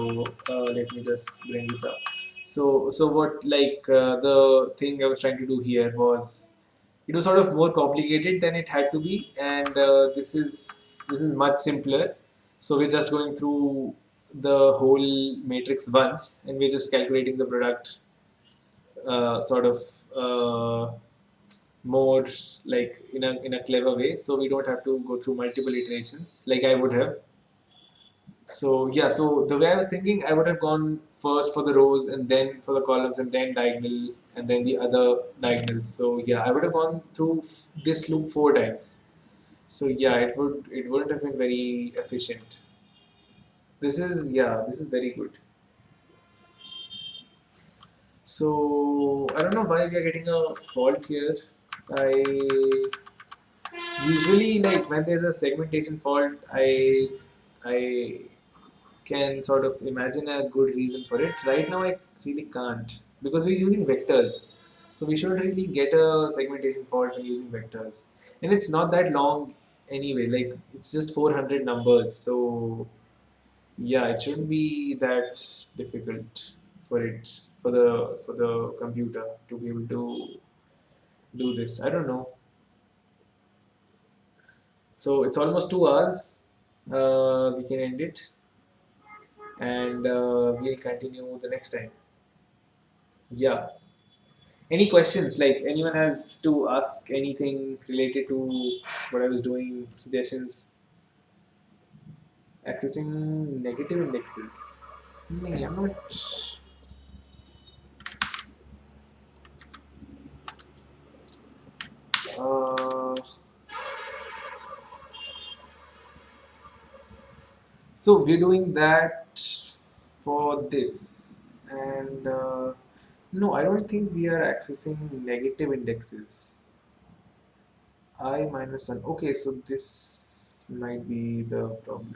let me just bring this up. So what like the thing I was trying to do here was it was sort of more complicated than it had to be, and this is much simpler. So we're just going through the whole matrix once, and we're just calculating the product sort of more like in a clever way, so we don't have to go through multiple iterations like I would have. So yeah, so the way I was thinking, I would have gone first for the rows and then for the columns and then diagonal and then the other diagonals. So yeah, I would have gone through this loop 4 times. So yeah, it wouldn't have been very efficient. This is very good. So I don't know why we are getting a fault here. I usually like when there's a segmentation fault, I can sort of imagine a good reason for it. Right now, I really can't because we're using vectors. So we shouldn't really get a segmentation fault when using vectors. And it's not that long anyway, like it's just 400 numbers. So yeah, it shouldn't be that difficult for the computer to be able to do this. I don't know. So it's almost 2 hours. We can end it, and we'll continue the next time. Yeah. Any questions? Like anyone has to ask anything related to what I was doing? Suggestions? Accessing negative indexes. I'm not. Uh, so we're doing that for this, and no, I don't think we are accessing negative indexes. I minus 1. Okay, so this might be the problem.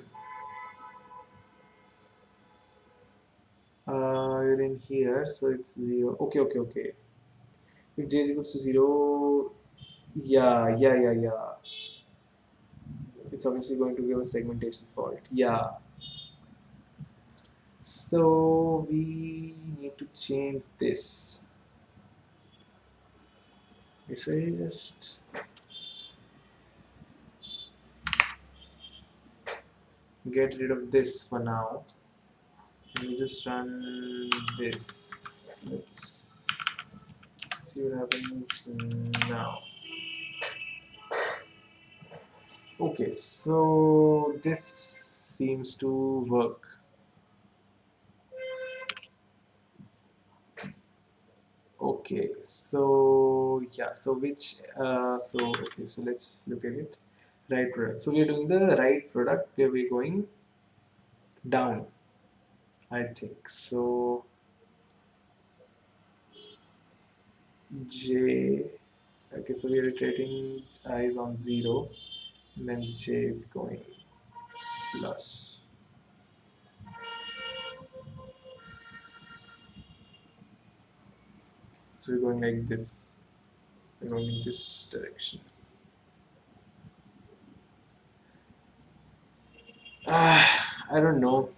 You're in here, so it's 0. Okay, okay, okay. If j is equals to 0, yeah, yeah, yeah, yeah. It's obviously going to give a segmentation fault. Yeah. So we need to change this. If I just get rid of this for now, let me just run this. Let's see what happens now. Okay, so this seems to work. Okay, so yeah, so okay, so let's look at it. Right product. So we're doing the right product where we're going down, I think. So J, okay, so we're iterating I is on 0, and then J is going plus. So we're going like this. We're going in this direction. I don't know.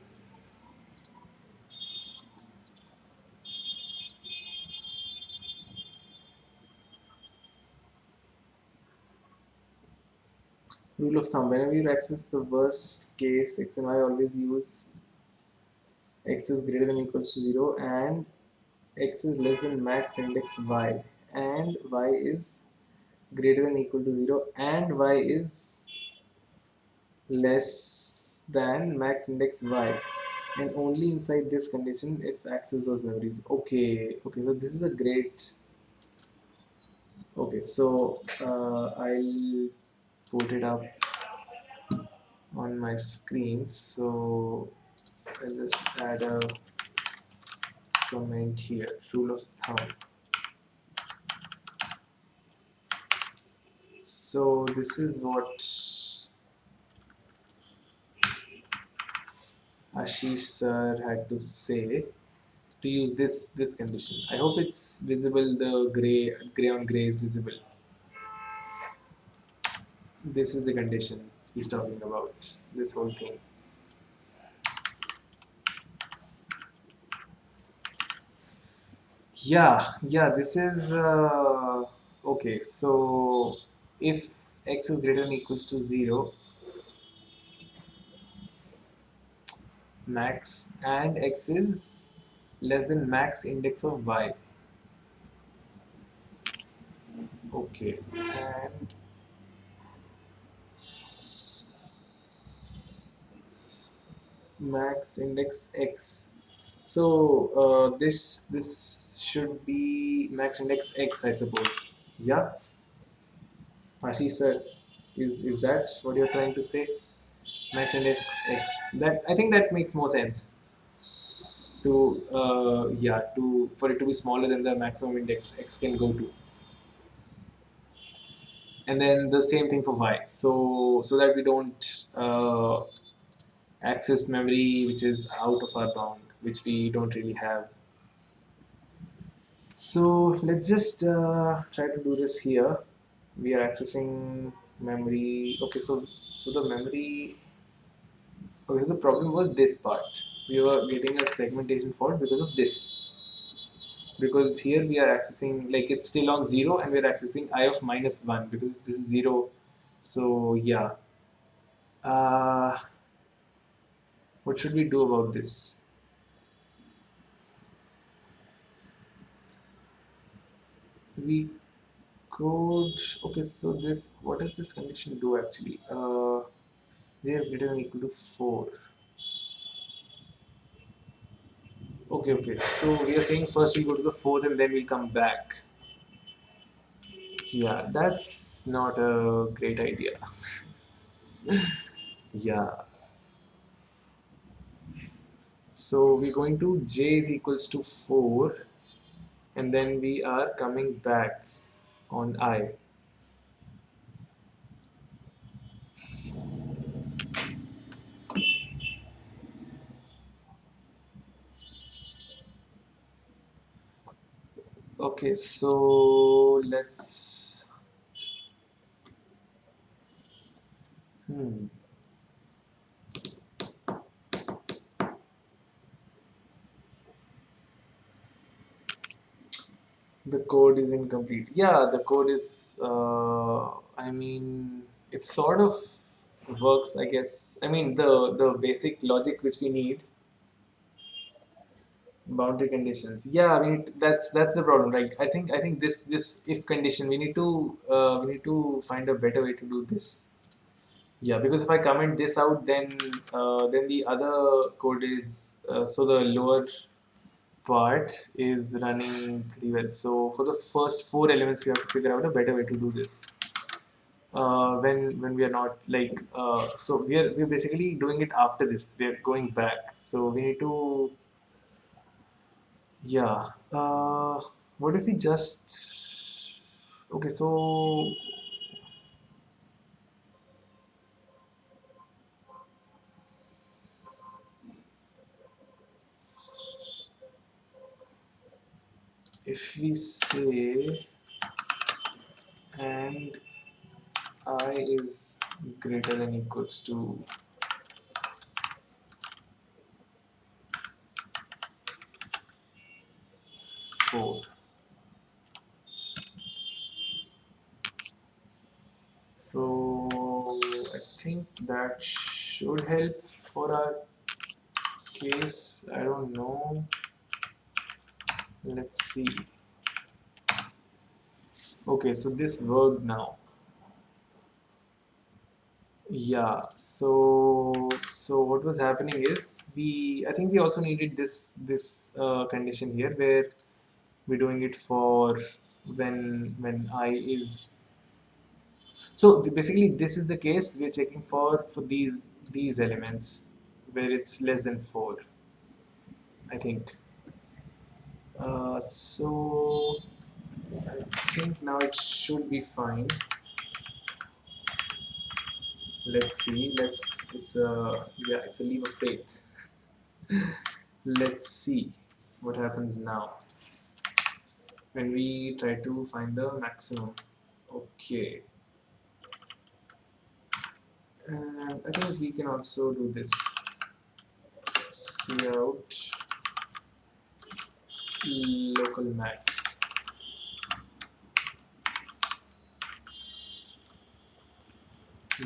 Rule of thumb: whenever you access the worst case x and y, always use x is greater than or equals to 0 and x is less than max index y, and y is greater than or equal to 0 and y is less than max index y, and only inside this condition if access those memories. Okay, so this is a great. Okay, so I'll put it up on my screen. So I'll just add a comment here. Rule of thumb. So this is what Ashish sir had to say to use this condition. I hope it's visible. The gray on gray is visible. This is the condition he's talking about. This whole thing. Yeah. This is okay. So if x is greater than or equals to 0, max, and x is less than max index of y. Okay, and max index x. So this should be max index x, I suppose. Yeah, Ashish sir, is that what you're trying to say? Max index x. That, I think that makes more sense. To yeah, to for it to be smaller than the maximum index x can go to, and then the same thing for y. So that we don't access memory which is out of our bound, which we don't really have. So let's just try to do this here. We are accessing memory. Okay, so the memory. Okay, so the problem was this part. We were getting a segmentation fault because of this. Because here we are accessing, like, it's still on 0 and we're accessing I of minus 1 because this is 0. So yeah. Uh, what should we do about this? We could. Okay, so this, what does this condition do actually? J is greater than or equal to 4. Okay, so we are saying first we'll go to the fourth and then we'll come back. Yeah, that's not a great idea. Yeah, so we're going to j is equals to 4 and then we are coming back on I. Okay, so let's. Hmm. The code is incomplete. Yeah, the code is. I mean, it sort of works, I guess. I mean, the basic logic which we need, boundary conditions. Yeah, I mean that's the problem, right? I think this if condition, we need to find a better way to do this. Yeah, because if I comment this out, then the other code is so the lower part is running pretty well. So for the first four elements, we have to figure out a better way to do this. When we are not like so we're basically doing it after this. We are going back. So we need to. Yeah. What if we just. Okay, so. If we say and I is greater than equals to 4. So I think that should help for our case. I don't know. Let's see. Okay, so this worked now. Yeah, so what was happening is I think we also needed this condition here where we're doing it for when I is so basically this is the case we're checking for these elements where it's less than 4, I think. So I think now it should be fine. Let's see. It's a yeah, it's a leap of faith. Let's see what happens now when we try to find the maximum. Okay, and I think we can also do this. See out local max.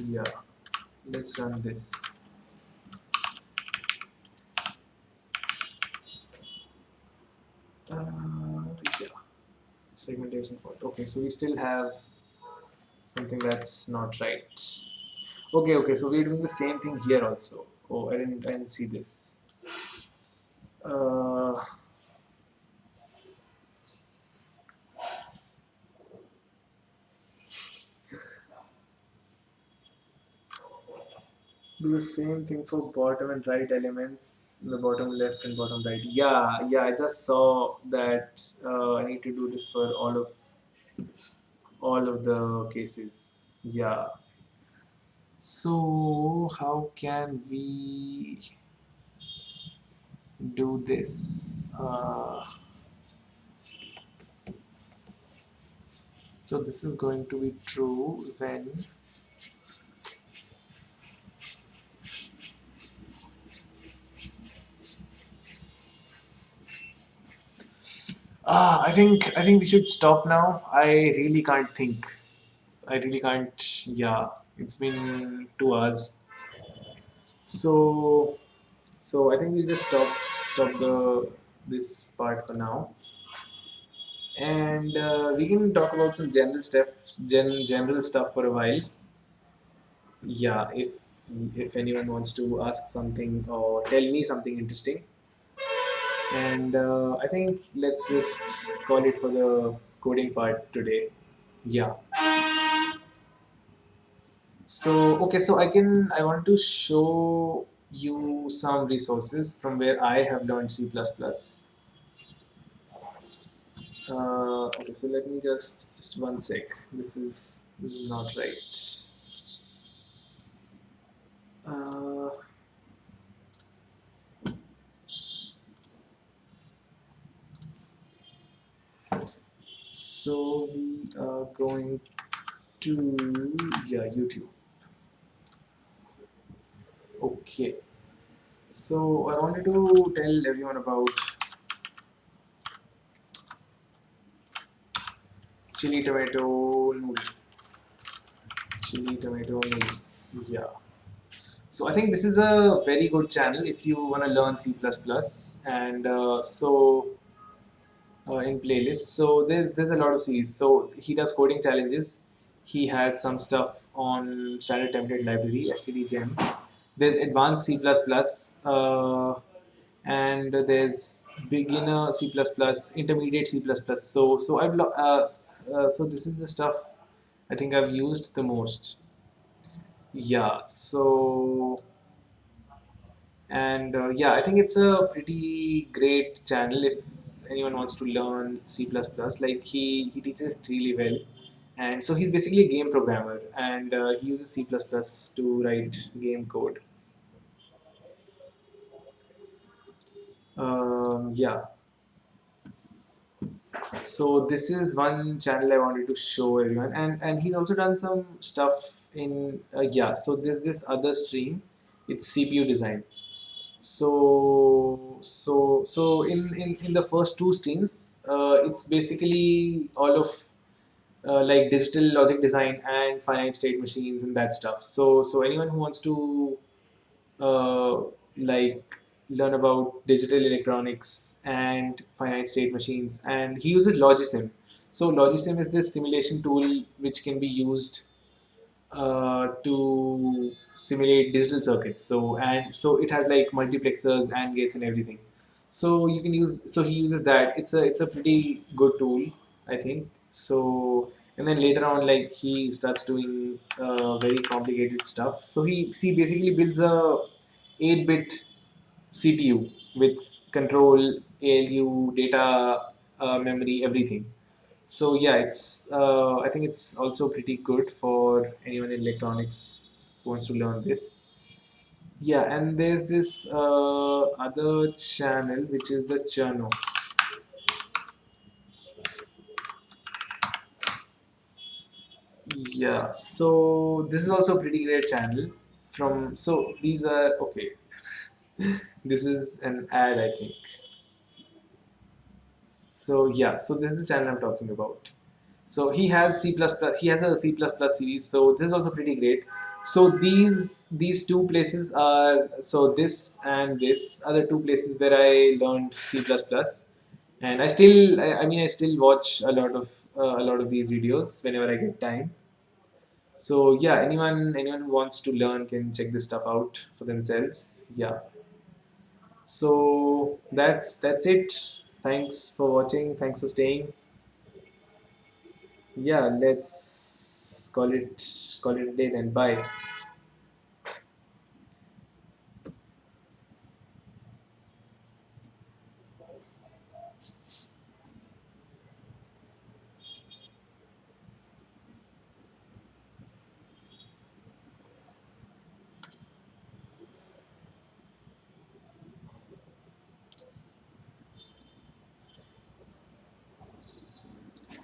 Yeah, let's run this. Yeah, segmentation fault. Okay, so we still have something that's not right. Okay, so we're doing the same thing here also. Oh, I didn't see this. Uh, do the same thing for bottom and right elements, the bottom left and bottom right. Yeah, I just saw that I need to do this for all of the cases. Yeah. So how can we do this? So this is going to be true when I think we should stop now. I really can't think. I really can't. Yeah, it's been 2 hours. So I think we'll just stop the this part for now, and we can talk about some general stuff for a while. Yeah, if anyone wants to ask something or tell me something interesting, and I think let's just call it for the coding part today. Yeah. So okay, so I want to show you some resources from where I have learned C++. Okay, so let me just one sec. This is not right. Uh, so we are going to YouTube. Okay. So I wanted to tell everyone about chili tomato noodle. Chili tomato noodle. Yeah. So I think this is a very good channel if you want to learn C++, and in playlists. So there's a lot of series. So he does coding challenges. He has some stuff on standard template library, STD gems. There's advanced C++, and there's beginner C++, intermediate C++. So this is the stuff I think I've used the most. Yeah. So and yeah, I think it's a pretty great channel if anyone wants to learn C++. Like he teaches it really well, and so he's basically a game programmer, and he uses C++ to write game code. Yeah, so this is one channel I wanted to show everyone, and he's also done some stuff in yeah. So there's this other stream, it's CPU design. So in the first two streams, it's basically all of like digital logic design and finite state machines and that stuff. So anyone who wants to uh, like learn about digital electronics and finite state machines, and he uses Logisim. So Logisim is this simulation tool which can be used to simulate digital circuits. So it has like multiplexers and gates and everything. So you can use. So he uses that. It's a pretty good tool, I think. So and then later on, like he starts doing very complicated stuff. So he basically builds a 8-bit CPU with control, ALU, data, memory, everything. So yeah, it's I think it's also pretty good for anyone in electronics who wants to learn this. Yeah, and there's this other channel which is the Cherno. Yeah, so this is also a pretty great channel. From so these are okay. This is an ad, I think. So yeah, so this is the channel I'm talking about. So he has C++. He has a C++ series. So this is also pretty great. So these two places are so this and this are the two places where I learned C++. And I mean I still watch a lot of these videos whenever I get time. So yeah, anyone who wants to learn can check this stuff out for themselves. Yeah. So that's it. Thanks for watching. Thanks for staying. Yeah, let's call it a day then. Bye.